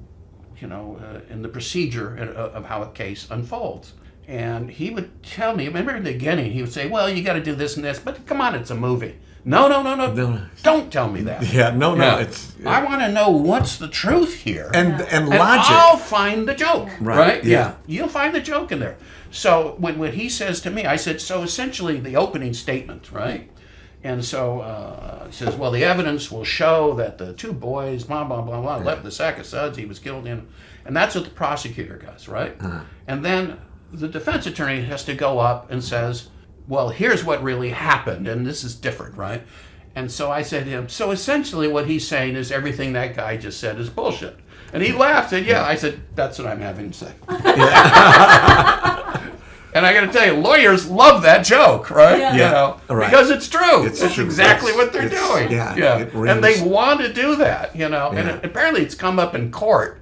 in the procedure of how a case unfolds. And he would tell me, remember in the beginning, he would say, well, you got to do this and this, but come on, it's a movie. No. Don't tell me that. Yeah, no. I want to know what's the truth here. And logic. I'll find the joke. Right. Yeah. You'll find the joke in there. So when he says to me, I said, so essentially the opening statement, right? And so he says, well, the evidence will show that the two boys, blah, blah, blah, blah, left the sack of suds he was killed in. And that's what the prosecutor does, right? And then the defense attorney has to go up and says, well, here's what really happened, and this is different, right? And so I said to him, so essentially what he's saying is everything that guy just said is bullshit. And he laughed and yeah. I said, that's what I'm having to say. And I got to tell you, lawyers love that joke, right? Yeah. Right. Because it's true. It's true. Exactly what they're doing. Yeah. And they want to do that, And apparently it's come up in court.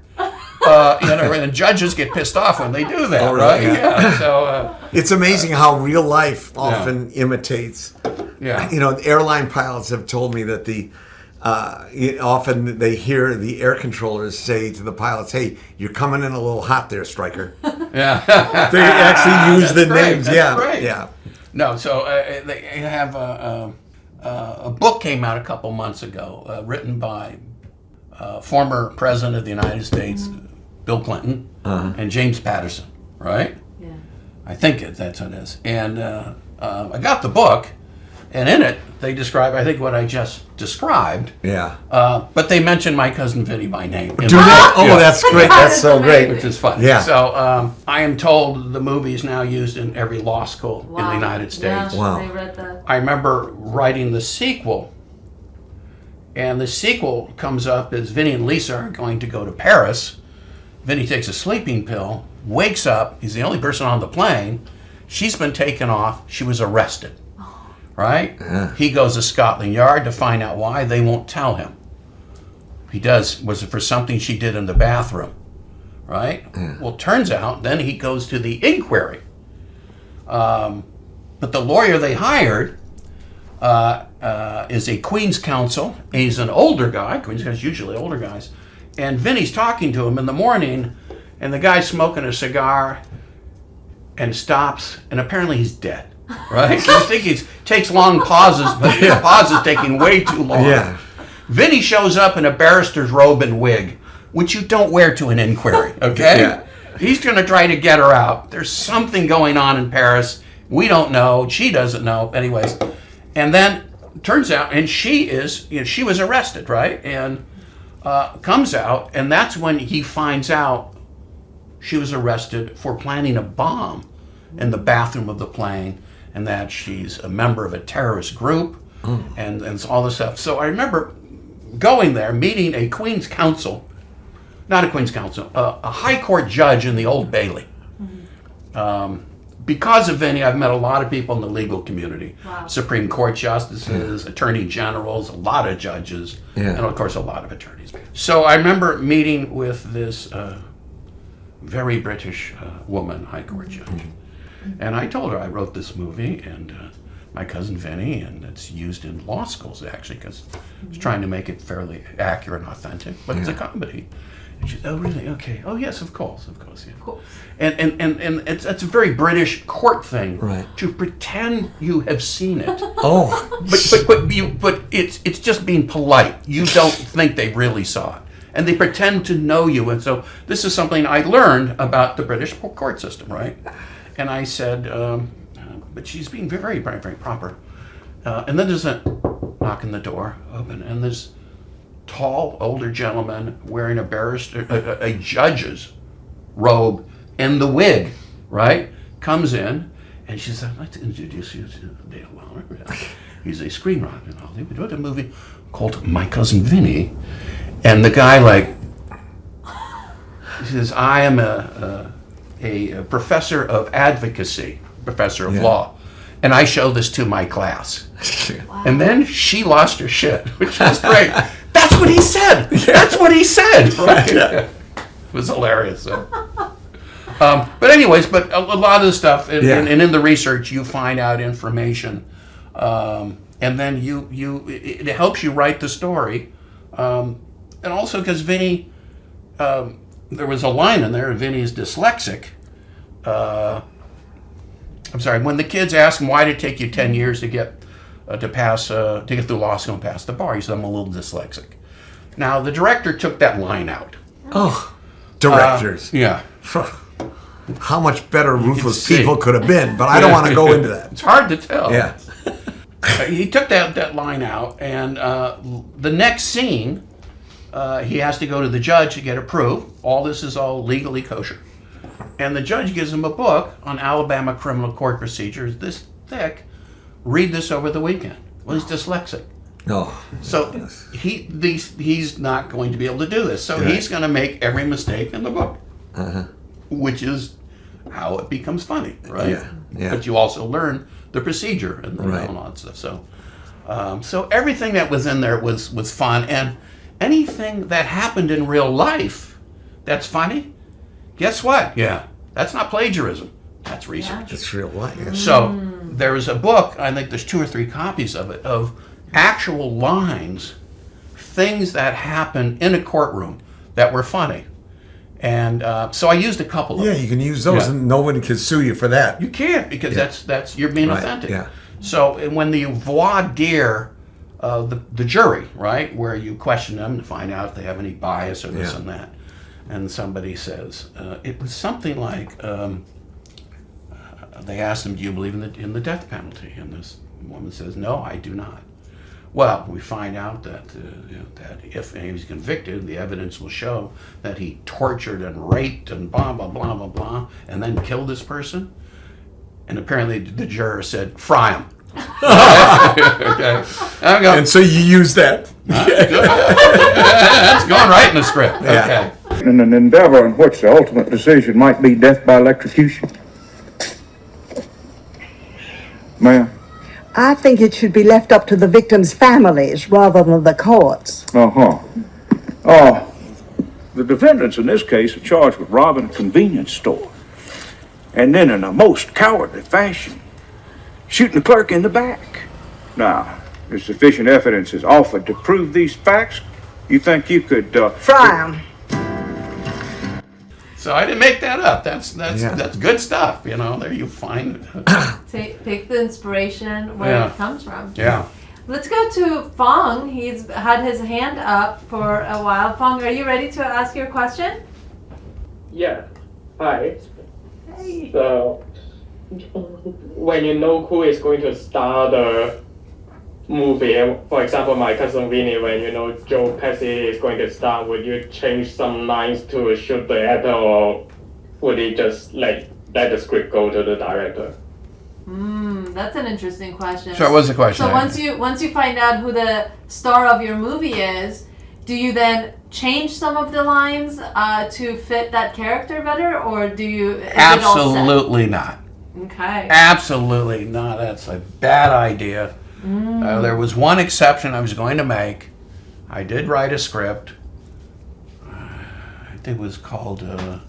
And judges get pissed off when they do that, right? Yeah. So it's amazing how real life often imitates. Yeah. Airline pilots have told me that often they hear the air controllers say to the pilots, "Hey, you're coming in a little hot there, Stryker." Yeah. They actually use the names. That's great. Yeah. No, so they have a book came out a couple months ago, written by former President of the United States, Bill Clinton, and James Patterson, right? Yeah. I think that's what it is. And I got the book, and in it, they describe, I think, what I just described. Yeah. But they mention My Cousin Vinny by name. Do they? Oh, that's great. That's so great. Which is fun. Yeah. So I am told the movie is now used in every law school in the United States. Yeah, Wow. I read that. I remember writing the sequel, and the sequel comes up as Vinny and Lisa are going to go to Paris. Vinny takes a sleeping pill, wakes up, he's the only person on the plane. She's been taken off, she was arrested, right? Yeah. He goes to Scotland Yard to find out why, they won't tell him. Was it for something she did in the bathroom, right? Yeah. Well, turns out, then he goes to the inquiry. But the lawyer they hired is a Queen's Counsel. He's an older guy. Queen's Counsel usually older guys. And Vinny's talking to him in the morning, and the guy's smoking a cigar and stops, and apparently he's dead, right? I think he takes long pauses, but the pause is taking way too long. Yeah. Vinny shows up in a barrister's robe and wig, which you don't wear to an inquiry, okay? Yeah. He's going to try to get her out. There's something going on in Paris. We don't know. She doesn't know. Anyways. And then turns out, and she was arrested, right? And comes out, and that's when he finds out she was arrested for planning a bomb in the bathroom of the plane, and that she's a member of a terrorist group, and all this stuff. So I remember going there, meeting a Queen's Counsel, not a Queen's Counsel, a high court judge in the Old Bailey. Because of Vinny, I've met a lot of people in the legal community. Wow. Supreme Court justices, attorney generals, a lot of judges, and of course a lot of attorneys. So I remember meeting with this very British woman, high court judge. And I told her I wrote this movie, and My Cousin Vinny, and it's used in law schools actually, because I was trying to make it fairly accurate and authentic, but it's a comedy. And she said, oh, really? Okay. Oh, yes, of course, yeah. Of course. And it's a very British court thing Right. to pretend you have seen it. Oh. But it's just being polite. You don't think they really saw it. And they pretend to know you. And so this is something I learned about the British court system, right? And I said, but she's being very, very, very proper. And then there's a knock on the door, open, and there's tall, older gentleman wearing a judge's robe and the wig, right? Comes in, and she said, I'd like to introduce you to Dale Launer. He's a screenwriter and all. They wrote a movie called My Cousin Vinny. And the guy, he says, I am a professor of advocacy, professor of law, and I show this to my class. Wow. And then she lost her shit, which was great. That's what he said. Yeah. That's what he said. Right? Yeah. It was hilarious. So. But anyways, a lot of the stuff, and in the research, you find out information, and then it helps you write the story. And also because Vinny, there was a line in there, Vinny's dyslexic. I'm sorry, when the kids ask him why did it take you 10 years to get through law school and pass the bar, he said, I'm a little dyslexic. Now, the director took that line out. Oh, directors. Yeah. How much better Ruthless People could have been, but I don't want to go into that. It's hard to tell. Yeah. He took that line out, and the next scene, he has to go to the judge to get approved. All this is all legally kosher. And the judge gives him a book on Alabama criminal court procedures, this thick. Read this over the weekend. Well, he's dyslexic. No. So he's not going to be able to do this. So he's going to make every mistake in the book, which is how it becomes funny, right? Yeah. But you also learn the procedure and all that stuff. So everything that was in there was fun, and anything that happened in real life that's funny, guess what? Yeah, that's not plagiarism. That's research. It's real life. Yeah. So there's a book, I think there's 2 or 3 copies of it, of actual lines, things that happened in a courtroom that were funny. And so I used a couple of them. Yeah, you can use those and no one can sue you for that. You can't, because that's you're being authentic. Yeah. So when the voir dire, the jury, right, where you question them to find out if they have any bias or this and that, and somebody says, it was something like, they asked him, do you believe in the death penalty? And this woman says, no, I do not. Well, we find out that that if he's convicted, the evidence will show that he tortured and raped and blah, blah, blah, blah, blah, and then killed this person. And apparently the juror said, fry him. Okay. And so you use that. That's going right in the script. Okay. In an endeavor in which the ultimate decision might be death by electrocution. Ma'am? I think it should be left up to the victims' families rather than the courts. The defendants in this case are charged with robbing a convenience store. And then in a most cowardly fashion, shooting the clerk in the back. Now, if sufficient evidence is offered to prove these facts, you think you could... Fry 'em. So I didn't make that up. That's good stuff. There you find it. Take the inspiration where it comes from. Yeah. Let's go to Fong. He's had his hand up for a while. Fong, are you ready to ask your question? Yeah. Hi. Hey. So, when you know who is going to star the movie, for example, My Cousin Vinny, when you know Joe Pesci is going to star, would you change some lines to shoot the actor, or would you just let the script go to the director? That's an interesting question. Sure, what's the question? So once you find out who the star of your movie is, do you then change some of the lines to fit that character better, or do you? Absolutely not. Okay. Absolutely not. That's a bad idea. There was one exception I was going to make. I did write a script. I think it was called The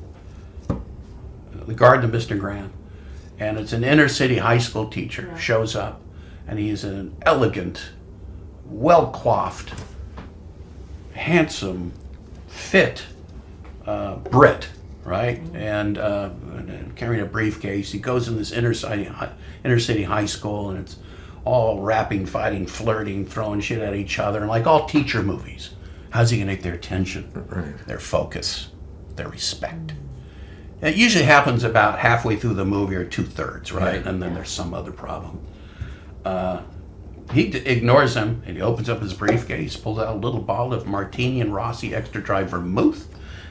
Garden of Mr. Grant. And it's an inner city high school teacher shows up, and he's an elegant, well-coiffed, handsome, fit Brit, right? And carrying a briefcase. He goes in this inner city high school, and it's all rapping, fighting, flirting, throwing shit at each other, and like all teacher movies. How's he gonna get their attention, their focus, their respect? And it usually happens about halfway through the movie or 2/3, right? And then there's some other problem. He ignores him, and he opens up his briefcase, pulls out a little bottle of Martini and Rossi Extra Dry Vermouth,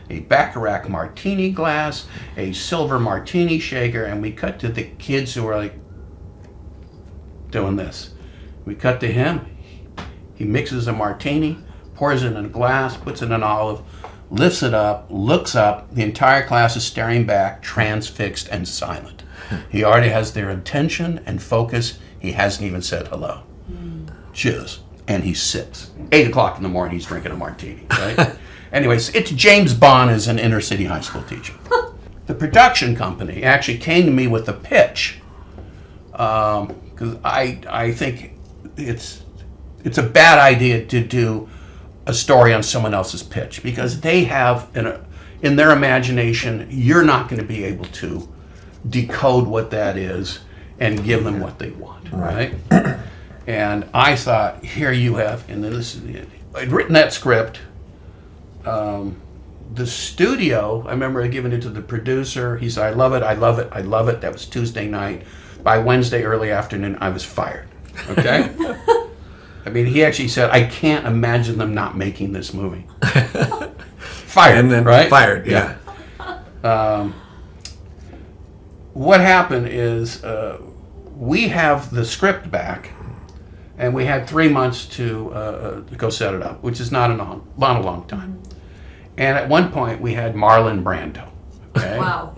a Baccarat martini glass, a silver martini shaker, and we cut to the kids who are like doing this. We cut to him. He mixes a martini, pours it in a glass, puts it in an olive, lifts it up, looks up. The entire class is staring back, transfixed and silent. He already has their attention and focus. He hasn't even said hello. Cheers. And he sits. 8 o'clock in the morning, he's drinking a martini, right? Anyways, it's James Bond as an inner city high school teacher. The production company actually came to me with a pitch, because I think it's a bad idea to do a story on someone else's pitch, because they have in their imagination, you're not going to be able to decode what that is and give them what they want, right? And I thought, here you have, and then I'd written that script. The studio, I remember giving it to the producer. He said, I love it, I love it, I love it. That was Tuesday night. By Wednesday early afternoon, I was fired, okay? I mean, he actually said, I can't imagine them not making this movie. Fired, and then right? Fired, yeah. What happened is we have the script back, and we had 3 months to go set it up, which is not a long time. And at one point, we had Marlon Brando. Okay? Wow.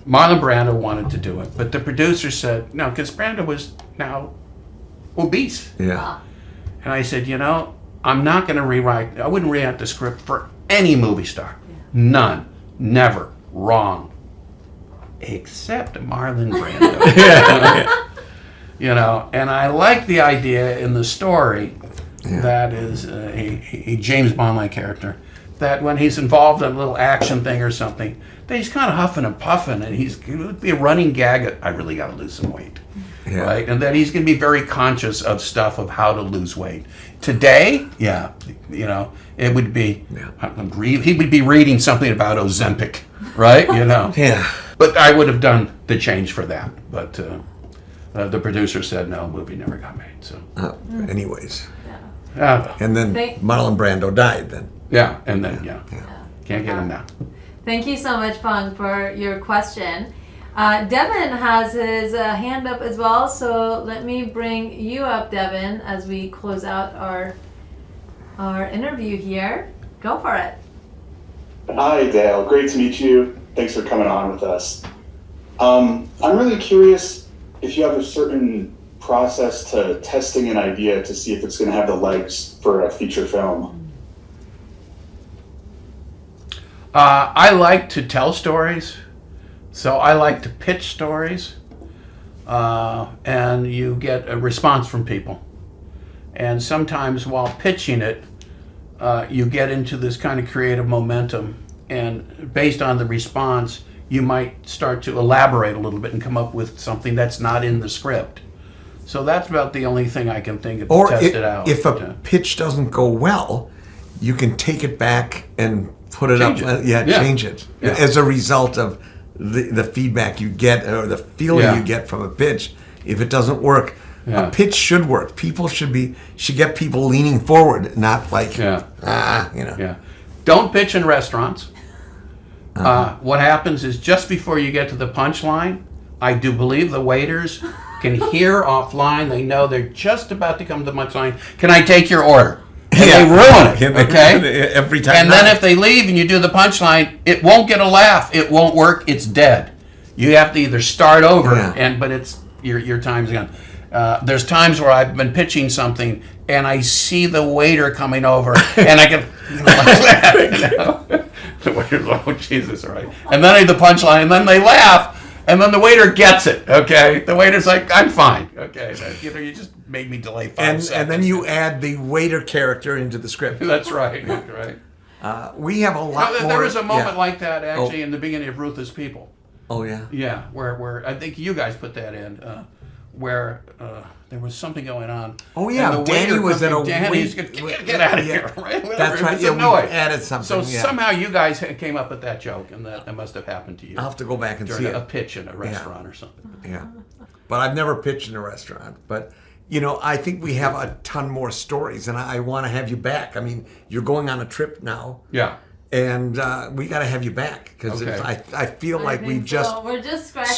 Marlon Brando wanted to do it, but the producer said no, because Brando was now obese. Yeah. And I said, I'm not going to rewrite. I wouldn't rewrite the script for any movie star. None. Never. Wrong. Except Marlon Brando. And I like the idea in the story that is a James Bond-like character, that when he's involved in a little action thing or something, that he's kind of huffing and puffing, and it would be a running gag. I really got to lose some weight. Yeah. Right? And that he's going to be very conscious of stuff of how to lose weight. Today, it would be, he would be reading something about Ozempic, right? Yeah. But I would have done the change for that. But the producer said, no, movie never got made. So. Anyways. Yeah. And then Marlon Brando died then. Yeah, and then, can't get him now. Thank you so much, Pong, for your question. Devin has his hand up as well, so let me bring you up, Devin, as we close out our interview here. Go for it. Hi, Dale. Great to meet you. Thanks for coming on with us. I'm really curious if you have a certain process to testing an idea to see if it's going to have the legs for a feature film. I like to tell stories. So I like to pitch stories, and you get a response from people. And sometimes while pitching it, you get into this kind of creative momentum, and based on the response, you might start to elaborate a little bit and come up with something that's not in the script. So that's about the only thing I can think of to test it out. If a pitch doesn't go well, you can take it back and put it Change up. it. Change it as a result of the feedback you get or the feeling you get from a pitch. If it doesn't work, a pitch should work. People should get people leaning forward, not like Don't pitch in restaurants. What happens is just before you get to the punchline, I do believe the waiters can hear offline. They know they're just about to come to the punchline. Can I take your order? And they ruin it, okay? Every time. And then if they leave and you do the punchline, it won't get a laugh. It won't work. It's dead. You have to either start over, but it's your time's gone. There's times where I've been pitching something and I see the waiter coming over and I can the waiter's like, oh Jesus, all right. And then I do the punchline and then they laugh. And then the waiter gets it, okay? The waiter's like, I'm fine, okay? You just made me delay 5 seconds. And then you add the waiter character into the script. That's right, right. We have a lot more. There was a moment yeah. like that actually in the beginning of Ruthless People. Oh yeah. Yeah, where I think you guys put that in, where there was something going on. Oh yeah, and the Danny waiter was in a Danny's wait. get out of Yeah. here, right? Whatever. That's right. It's Yeah, we annoying. added something. So yeah. somehow you guys came up with that joke, and that must have happened to you. I'll have to go back and during see a it. pitch in a restaurant or something. Yeah, but I've never pitched in a restaurant. But I think we have a ton more stories, and I want to have you back. I mean, you're going on a trip now. Yeah. And we got to have you back because Okay. I feel like we're just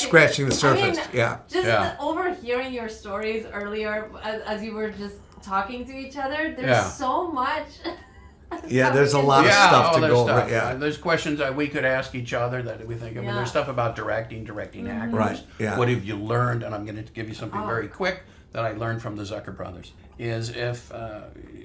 scratching the surface. I mean, yeah. Just overhearing your stories earlier as you were just talking to each other, there's so much. Yeah, there's a lot of stuff to go over. Yeah. There's questions that we could ask each other that we think. I mean, there's stuff about directing actors. Right. Yeah. What have you learned? And I'm going to give you something very quick that I learned from the Zucker brothers. Is if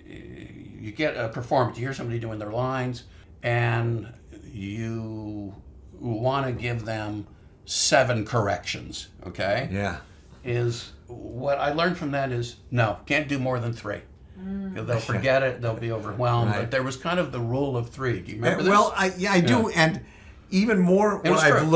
you get a performance, you hear somebody doing their lines, and you want to give them 7 corrections. Okay. Yeah. Is what I learned from that is no, can't do more than 3. They'll forget it. They'll be overwhelmed. Right. But there was kind of the rule of 3. Do you remember this? Well, I do, and even more what I've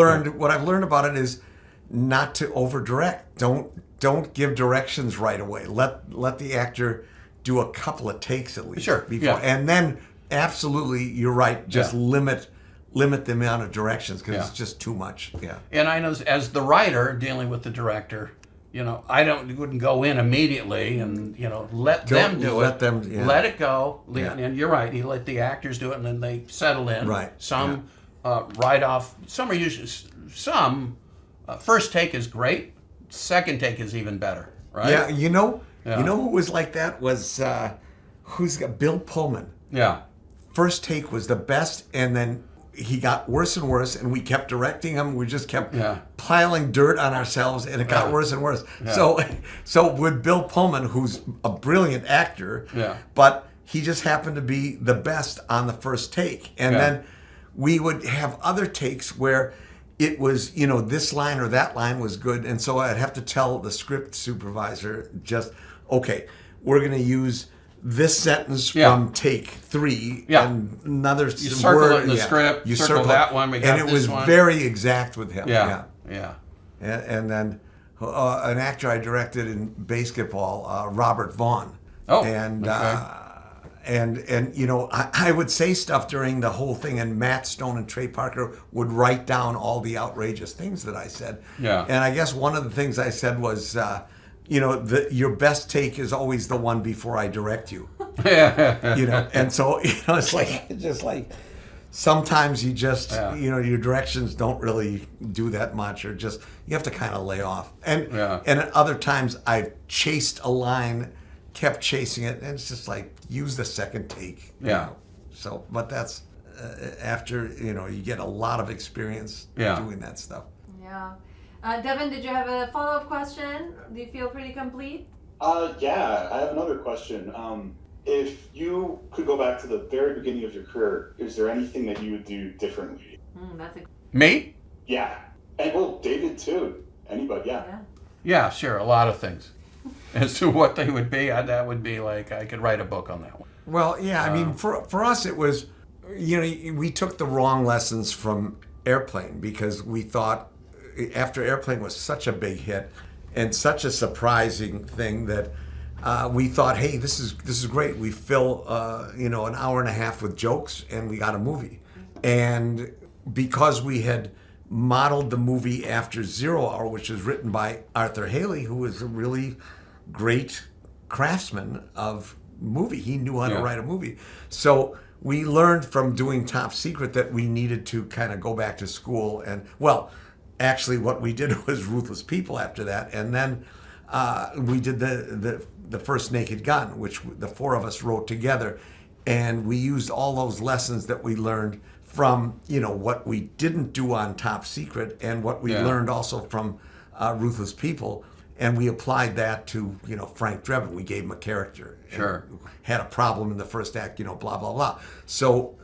learned about it is not to over direct. Don't give directions right away. Let the actor do a couple of takes at least. Sure. Before, and then absolutely, you're right. Just limit the amount of directions because it's just too much. Yeah. And I know as the writer dealing with the director, I wouldn't go in immediately and let them do it. Let it go. And you're right. You let the actors do it, and then they settle in. Right. Some write off. Some are usually first take is great. Second take is even better. Right. Yeah. You know who was like that was Bill Pullman. Yeah. First take was the best, and then he got worse and worse, and we kept directing him. We just kept piling dirt on ourselves, and it got worse and worse. Yeah. So with Bill Pullman, who's a brilliant actor, but he just happened to be the best on the first take. And then we would have other takes where it was, this line or that line was good, and so I'd have to tell the script supervisor, okay, we're going to use this sentence from take 3 and another you circle word it in the script. You circle that one. We got and it this was one. very exact with him. Yeah. And then an actor I directed in basketball, Robert Vaughn. Oh. And I would say stuff during the whole thing, and Matt Stone and Trey Parker would write down all the outrageous things that I said. Yeah. And I guess one of the things I said was, your best take is always the one before I direct you. And so it's just like sometimes you just your directions don't really do that much, or just you have to kind of lay off. And at other times I've chased a line, kept chasing it, and it's just like use the second take. So, but that's after you get a lot of experience doing that stuff. Yeah. Devin, did you have a follow-up question? Do you feel pretty complete? Yeah, I have another question. If you could go back to the very beginning of your career, is there anything that you would do differently? Me? Yeah. And well, David too. Anybody, Yeah, sure. A lot of things. As to what they would be, that would be like, I could write a book on that one. Well, yeah, I mean, for us it was, we took the wrong lessons from Airplane because we thought, after Airplane was such a big hit and such a surprising thing that we thought, hey, this is great. We fill an hour and a half with jokes and we got a movie. And because we had modeled the movie after 0 Hour, which was written by Arthur Haley, who was a really great craftsman of movie. He knew how to write a movie. So we learned from doing Top Secret that we needed to kind of go back to school and, actually, what we did was Ruthless People after that, and then we did the first Naked Gun, which the 4 of us wrote together, and we used all those lessons that we learned from what we didn't do on Top Secret and what we learned also from Ruthless People, and we applied that to Frank Drebin. We gave him a character. Sure. Had a problem in the first act. Blah blah blah. So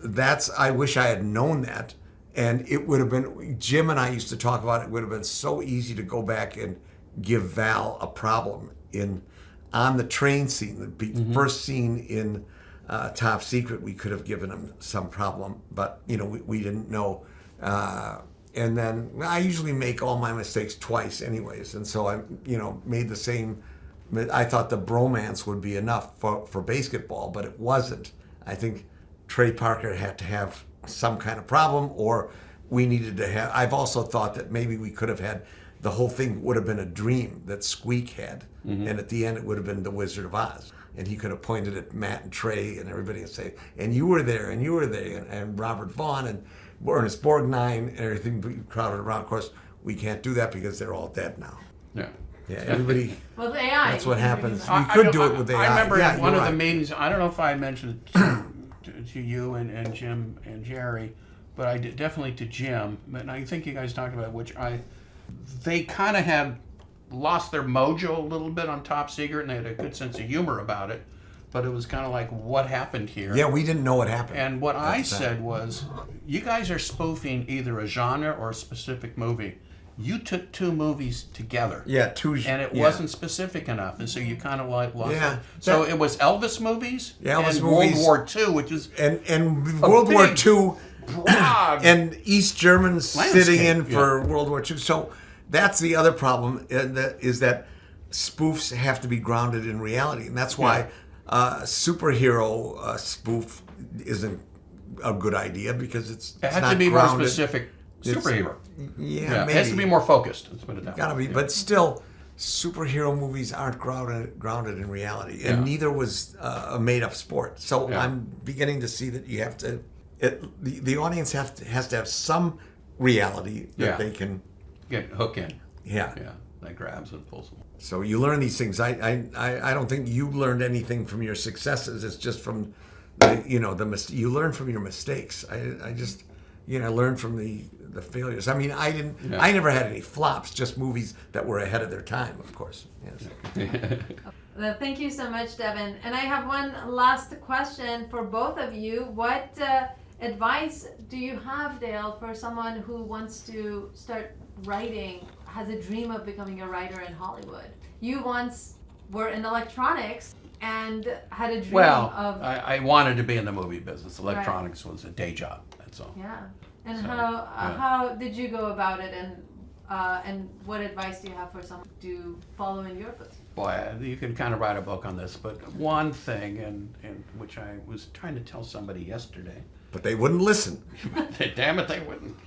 I wish I had known that. And it would have been, Jim and I used to talk about it would have been so easy to go back and give Val a problem on the train scene, the first scene in Top Secret, we could have given them some problem, but we didn't know. And then I usually make all my mistakes twice, anyways, and so I made the same. I thought the bromance would be enough for basketball, but it wasn't. I think Trey Parker had to have some kind of problem, or we needed to have. I've also thought that maybe we could have had. The whole thing would have been a dream that Squeak had, and at the end it would have been the Wizard of Oz, and he could have pointed at Matt and Trey and everybody and say, "And you were there, and you were there," and Robert Vaughn and Ernest Borgnine and everything crowded around. Of course, we can't do that because they're all dead now. Yeah. Yeah, everybody. Well, the AI. That's what happens. I We could do it with AI. I remember Yeah, in one you're of the right. meetings, I don't know if I mentioned it to you and Jim and Jerry, but I did definitely to Jim, and I think you guys talked about they kind of had lost their mojo a little bit on Top Secret, and they had a good sense of humor about it, but it was kind of like, what happened here? Yeah, we didn't know what happened. And what I at the time. said was, you guys are spoofing either a genre or a specific movie. You took two movies together. Yeah, two. And it yeah. wasn't specific enough, and so you kind of like lost Yeah, it. So it was Elvis movies, Yeah, Elvis and movies. World War II, which is and a World War big, II, broad and East Germans sitting in landscape, for World War II. So that's the other problem, is that spoofs have to be grounded in reality, and that's why superhero spoof isn't a good idea, because it's It had not to be grounded. more specific superhero. Yeah, maybe. It has to be more focused. Let's put it that Gotta way. be, but still, superhero movies aren't grounded in reality, and neither was a made-up sport. So I'm beginning to see that you have to. The audience has to have some reality that they can get hook in. Yeah, that grabs and pulls them. So you learn these things. I don't think you learned anything from your successes. It's just from you learn from your mistakes. I just learned from the failures. I mean, I never had any flops, just movies that were ahead of their time, of course. Yes. Thank you so much, Devin. And I have one last question for both of you. What advice do you have, Dale, for someone who wants to start writing, has a dream of becoming a writer in Hollywood? You once were in electronics and had a dream of... I wanted to be in the movie business. Electronics was a day job, that's all. Yeah. And how did you go about it, and what advice do you have for someone to follow in your footsteps? Boy, you could kind of write a book on this, but one thing, and which I was trying to tell somebody yesterday. But they wouldn't listen. Damn it, they wouldn't.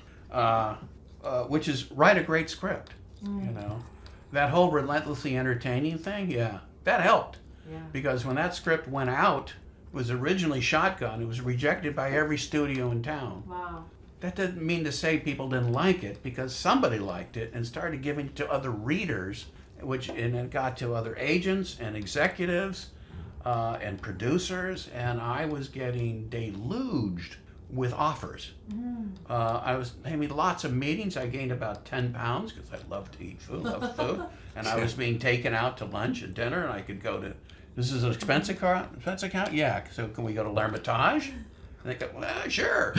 Which is write a great script. That whole relentlessly entertaining thing, that helped. Yeah. Because when that script went out, it was originally shotgun. It was rejected by every studio in town. Wow. That doesn't mean to say people didn't like it, because somebody liked it and started giving it to other readers, and it got to other agents and executives and producers, and I was getting deluged with offers. I was having lots of meetings. I gained about 10 pounds because I love to eat food, love food, and I was being taken out to lunch and dinner, and I could go to, this is an expense account? Yeah, so can we go to L'Hermitage? And they go, well, sure.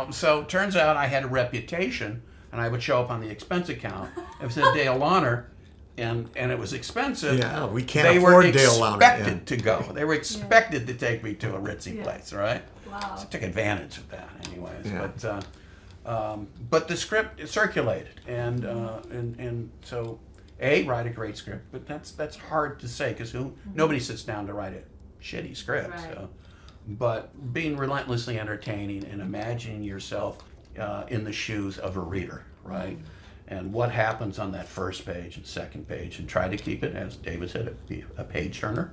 So it turns out I had a reputation, and I would show up on the expense account. It said Dale Launer, and it was expensive. Yeah, we can't afford Dale Launer. They were expected to go. They were expected to take me to a ritzy place, right? Wow. So I took advantage of that anyways. Yeah. But the script circulated, and so write a great script, but that's hard to say, because nobody sits down to write a shitty script. Right. So. But being relentlessly entertaining and imagining yourself in the shoes of a reader, right? And what happens on that first page and second page, and try to keep it, as David said, a page turner.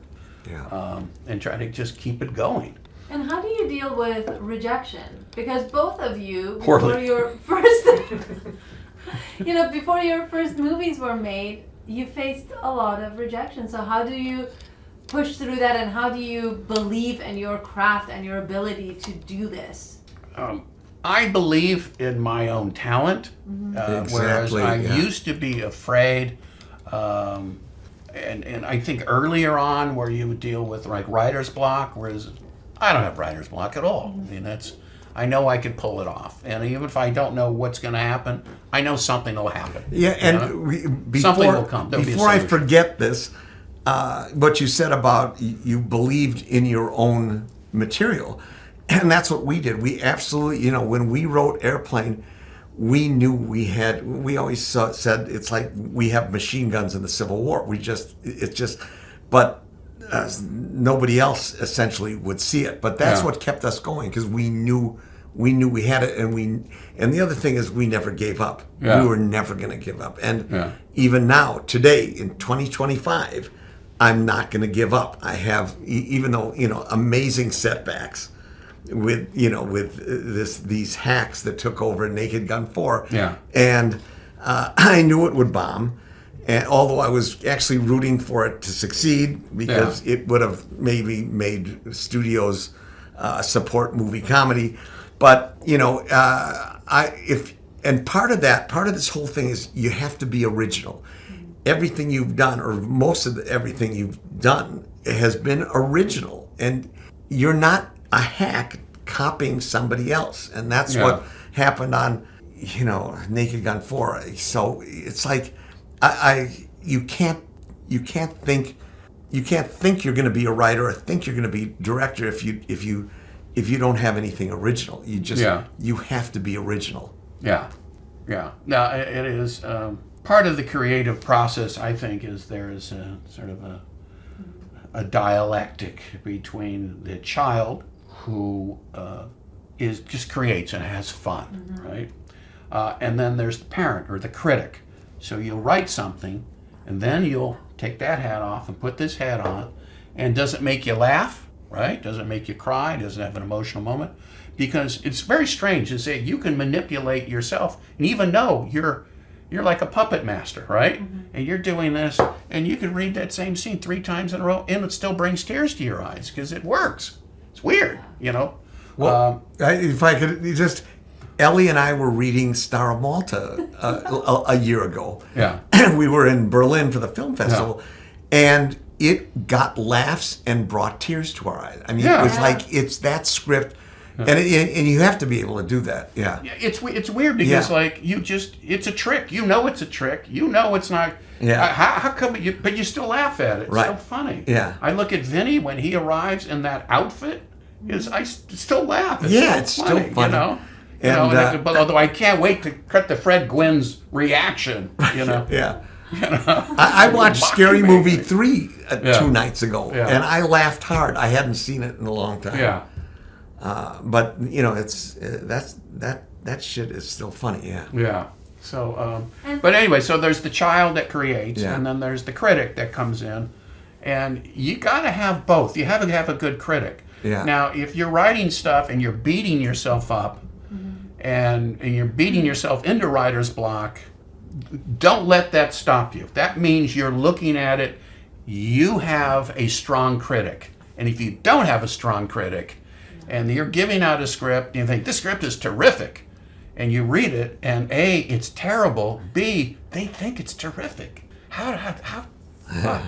Yeah. And try to just keep it going. And how do you deal with rejection? Because both of you, Poorly. before your first, before your first movies were made, you faced a lot of rejection. So how do you push through that, and how do you believe in your craft and your ability to do this? I believe in my own talent, whereas I used to be afraid. And I think earlier on, where you would deal with like writer's block, whereas I don't have writer's block at all. I mean, I know I could pull it off, and even if I don't know what's going to happen, I know something will happen. Yeah, and something will come. There'll be a before I solution. forget this, what you said about you believed in your own material, and that's what we did. We absolutely, when we wrote Airplane, we knew we always said it's like we have machine guns in the Civil War. But nobody else essentially would see it. But that's what kept us going, because we knew we had it, and the other thing is we never gave up. Yeah. We were never going to give up. And even now, today, in 2025, I'm not going to give up. I have, even though, amazing setbacks with these hacks that took over Naked Gun 4. Yeah. And I knew it would bomb. And although I was actually rooting for it to succeed, because it would have maybe made studios support movie comedy. But, part of this whole thing is you have to be original. Everything you've done, or most of everything you've done, has been original. And you're not a hack copying somebody else. And that's what happened on, Naked Gun 4. So it's like, you can't think you're going to be a writer or think you're going to be director if you don't have anything original. You have to be original. Yeah. Now it is part of the creative process. I think there is a sort of a dialectic between the child who just creates and has fun, right? And then there's the parent or the critic. So you'll write something, and then you'll take that hat off and put this hat on, and does it make you laugh, right? Does it make you cry? Does it have an emotional moment? Because it's very strange to say you can manipulate yourself, and even though you're like a puppet master, right? Mm-hmm. And you're doing this, and you can read that same scene 3 times in a row, and it still brings tears to your eyes because it works. It's weird, Well, if I could just... Ellie and I were reading Star of Malta a year ago. Yeah. We were in Berlin for the film festival, and it got laughs and brought tears to our eyes. I mean, it was like, it's that script, and you have to be able to do that. Yeah. It's weird because it's a trick. It's a trick. It's not. Yeah. How come but you still laugh at it? It's so funny. Yeah. I look at Vinny when he arrives in that outfit. I still laugh. It's still funny. But although I can't wait to cut to Fred Gwynn's reaction, Yeah. I watched Scary Movie 3 2 nights ago, and I laughed hard. I hadn't seen it in a long time. Yeah. But it's that shit is still funny. Yeah. Yeah. So, but anyway, so there's the child that creates, and then there's the critic that comes in, and you got to have both. You have to have a good critic. Yeah. Now, if you're writing stuff and you're beating yourself up, and you're beating yourself into writer's block, don't let that stop you. That means you're looking at it, you have a strong critic. And if you don't have a strong critic, and you're giving out a script, and you think, this script is terrific, and you read it, and A, it's terrible, B, they think it's terrific. How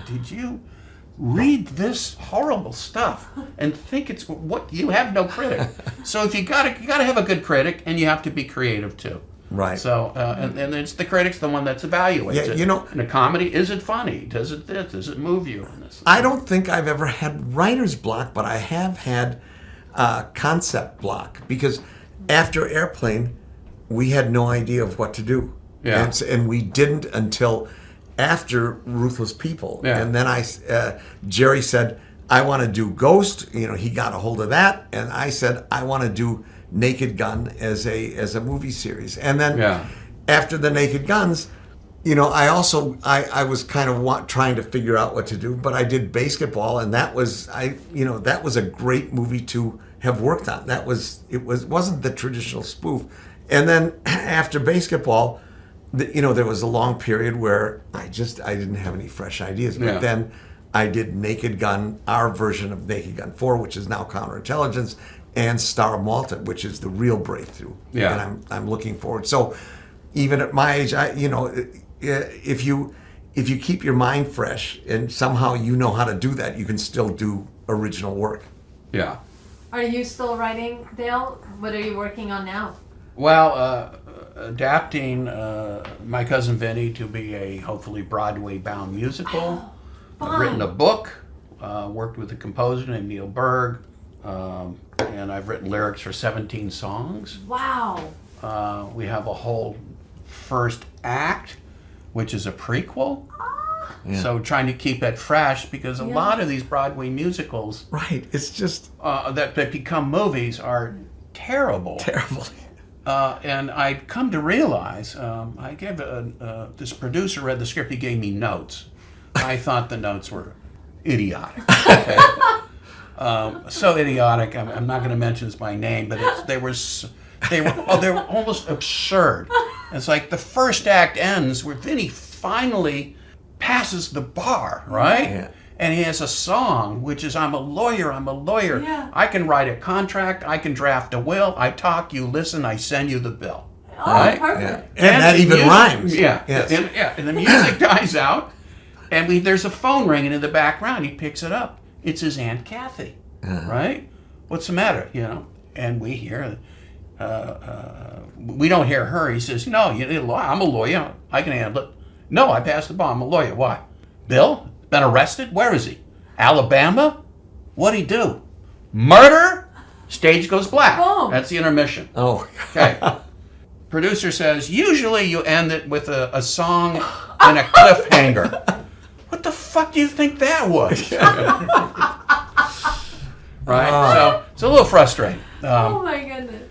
did you read this horrible stuff and think it's what? You have no critic. So if you gotta have a good critic, and you have to be creative too. Right. So and it's the critic's the one that's evaluates it. In a comedy, is it funny? Does it move you? I don't think I've ever had writer's block, but I have had concept block, because after Airplane, we had no idea of what to do. Yeah. And we didn't until after Ruthless People. Yeah. And then Jerry said, I want to do Ghost. He got a hold of that. And I said, I want to do Naked Gun as a movie series. And then after the Naked Guns, I was kind of trying to figure out what to do, but I did Basketball, and that was a great movie to have worked on. It wasn't the traditional spoof. And then after Basketball, there was a long period where I didn't have any fresh ideas. But then I did Naked Gun, our version of Naked Gun 4, which is now Counterintelligence, and Star of Malta, which is the real breakthrough. Yeah. And I'm looking forward. So even at my age, if you keep your mind fresh and somehow you know how to do that, you can still do original work. Yeah. Are you still writing, Dale? What are you working on now? Well, adapting My Cousin Vinny to be a hopefully Broadway-bound musical. I've written a book, worked with a composer named Neil Berg, and I've written lyrics for 17 songs. Wow. We have a whole first act, which is a prequel. So trying to keep it fresh, because a lot of these Broadway musicals, right? It's just that become movies are terrible. And I'd come to realize, I gave this producer read the script. He gave me notes. I thought the notes were idiotic. Okay? So idiotic. I'm not going to mention this by name, but they were almost absurd. It's like the first act ends where Vinny finally passes the bar, right? Yeah. And he has a song, which is, I'm a lawyer. Yeah. I can write a contract, I can draft a will, I talk, you listen, I send you the bill. Oh, right? perfect. And that even rhymes. Yeah. Yes. And the music dies out, and there's a phone ringing in the background. He picks it up. It's his Aunt Kathy, right? What's the matter, And we hear, we don't hear her. He says, no, I'm a lawyer. I can handle it. No, I passed the bar. I'm a lawyer. Why? Bill? Been arrested? Where is he? Alabama? What'd he do? Murder? Stage goes black. Boom. That's the intermission. Oh. Okay. Producer says, usually you end it with a song and a cliffhanger. What the fuck do you think that was? Right? So it's a little frustrating. Oh my goodness.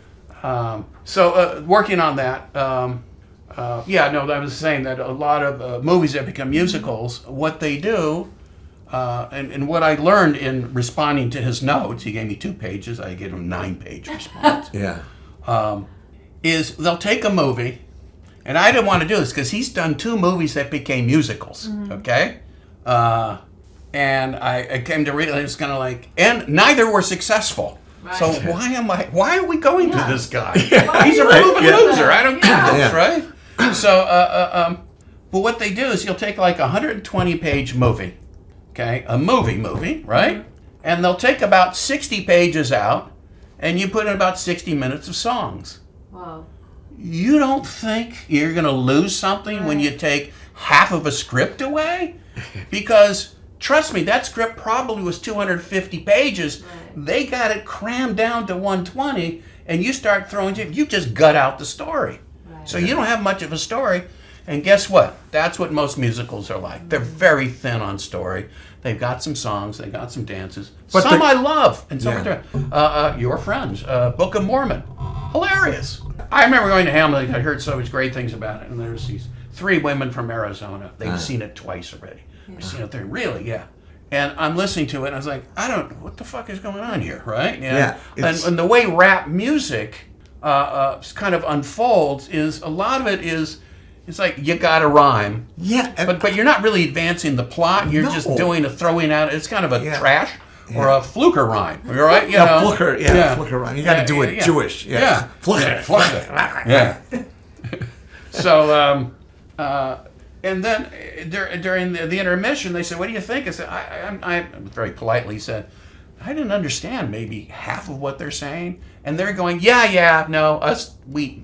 So working on that, I was saying that a lot of movies that become musicals, what they do, and what I learned in responding to his notes, he gave me 2 pages, I gave him 9-page response. Is they'll take a movie, and I didn't want to do this because he's done 2 movies that became musicals, okay? And I came to realize it's kind of like, and neither were successful. Right. So why are we going to this guy? He's a proven loser. I don't get this, right? So, but what they do is you'll take like a 120-page movie, okay? A movie, right? And they'll take about 60 pages out, and you put in about 60 minutes of songs. Wow. You don't think you're going to lose something when you take half of a script away? Because, trust me, that script probably was 250 pages. Right. They got it crammed down to 120, and you start throwing, you just gut out the story. Right. So you don't have much of a story. And guess what? That's what most musicals are like. They're very thin on story. They've got some songs, they've got some dances. But some I love, and some your friends, Book of Mormon, hilarious. I remember going to Hamlet. I heard so much great things about it, and there's these 3 women from Arizona. They've seen it twice already. I've seen it there, really, And I'm listening to it, and I was like, what the fuck is going on here, right? And the way rap music kind of unfolds is, a lot of it is, it's like you got to rhyme. Yeah. But you're not really advancing the plot. You're just doing a throwing out. It's kind of a trash or a fluker rhyme. You're right. Fluker rhyme. You got to do it Jewish. Yeah. Fluker. Yeah. So, and then during the intermission, they said, "What do you think?" I said, I very politely said, I didn't understand maybe half of what they're saying. And they're going, no, us too.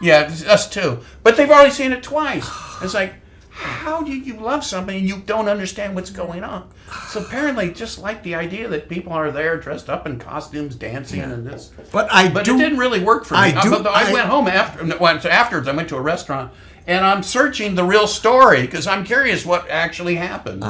Yeah, us too. But they've already seen it twice. It's like, how do you love something and you don't understand what's going on? So apparently, just like the idea that people are there dressed up in costumes, dancing and this. But it didn't really work for me. I went home afterwards. I went to a restaurant and I'm searching the real story because I'm curious what actually happened.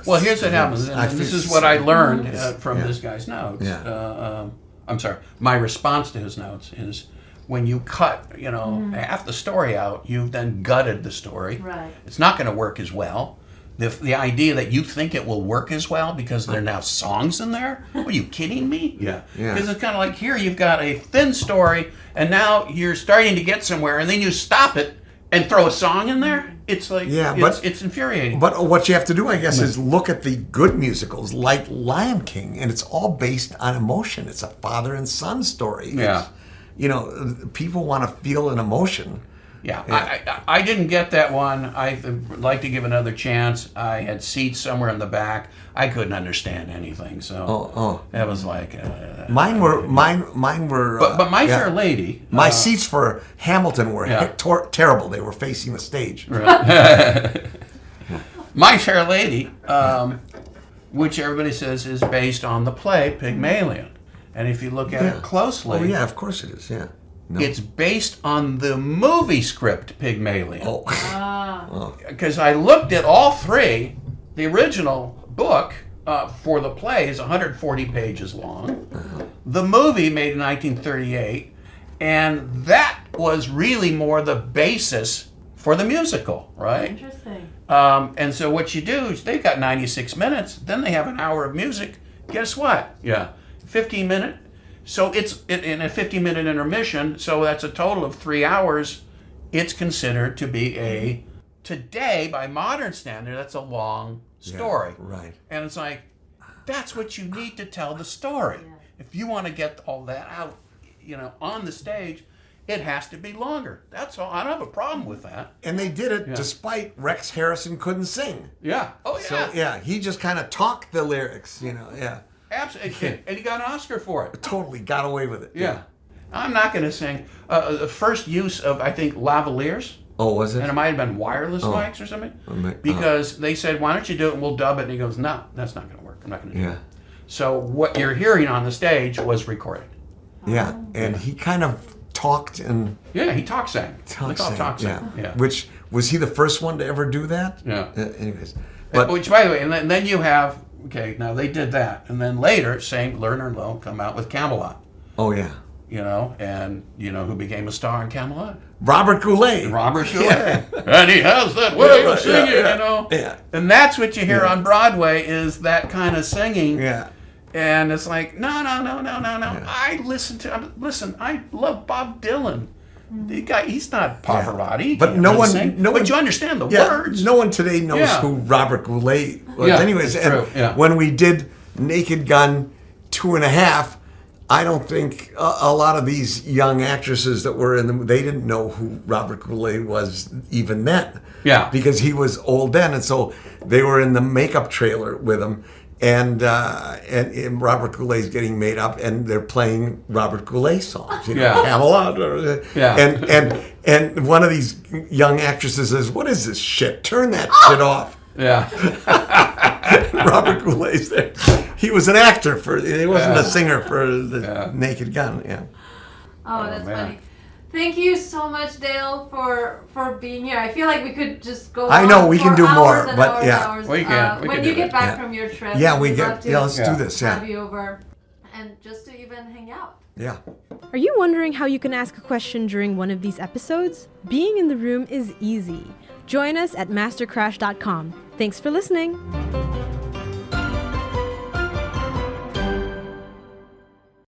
Well, here's what happens, and this is what I learned from this guy's notes. I'm sorry, my response to his notes is, when you cut, half the story out, you've then gutted the story. Right. It's not going to work as well. The idea that you think it will work as well because there are now songs in there? Are you kidding me? Because it's kind of like, here you've got a thin story, and now you're starting to get somewhere, and then you stop it and throw a song in there? It's like, it's infuriating. But what you have to do, I guess, is look at the good musicals like Lion King, and it's all based on emotion. It's a father and son story. People want to feel an emotion. I didn't get that one. I'd like to give another chance. I had seats somewhere in the back. I couldn't understand anything, so that was like mine were. But My Fair Lady. My seats for Hamilton were terrible. They were facing the stage. Right. My Fair Lady, which everybody says is based on the play Pygmalion. And if you look at it closely... Oh, yeah, of course it is, yeah. No. It's based on the movie script Pygmalion. Oh. Because I looked at all three. The original book for the play is 140 pages long. The movie made in 1938, and that was really more the basis for the musical, right? Interesting. And so what you do is they've got 96 minutes, then they have an hour of music. Guess what? 15-minute. So it's in a 50-minute intermission, so that's a total of 3 hours. It's considered to be today, by modern standard, that's a long story. Yeah, right. And it's like, that's what you need to tell the story. Yeah. If you want to get all that out, on the stage, it has to be longer. That's all. I don't have a problem with that. And they did it despite Rex Harrison couldn't sing. Yeah. Oh, yeah. So, he just kind of talked the lyrics, yeah. Absolutely. And he got an Oscar for it. Totally got away with it. Yeah. I'm not going to sing. The first use of, I think, lavaliers. Oh, was it? And it might have been wireless mics or something. Because they said, why don't you do it and we'll dub it? And he goes, no, that's not going to work. I'm not going to do it. So what you're hearing on the stage was recorded. Yeah. And he kind of talked and... Yeah, he sang. Talk sang. Yeah. Which, was he the first one to ever do that? Yeah. Anyways. Which, by the way, and then you have... Okay, now they did that. And then later, Lerner and Loewe come out with Camelot. Oh, yeah. And who became a star in Camelot? Robert Goulet. Yeah. And he has that way of singing, Yeah. And that's what you hear on Broadway is that kind of singing. Yeah. And it's like, no. Yeah. I love Bob Dylan. The guy, he's not Pavarotti. But but you understand the words. No one today knows who Robert Goulet was. Anyways, when we did Naked Gun 2.5, I don't think a lot of these young actresses that were in them, they didn't know who Robert Goulet was even then. Yeah. Because he was old then, and so they were in the makeup trailer with him. And Robert Goulet's getting made up, and they're playing Robert Goulet songs, Camelot. And one of these young actresses says, "What is this shit? Turn that shit off." Yeah. Robert Goulet's there. He was an actor he wasn't a singer for the Naked Gun. Yeah. Oh, that's funny. Thank you so much, Dale, for being here. I feel like we could just go. I know we can do more, but hours. We can. When you get back from your trip, let's do this. Have you over, and just to even hang out. Yeah. Are you wondering how you can ask a question during one of these episodes? Being in the room is easy. Join us at mastercrash.com. Thanks for listening.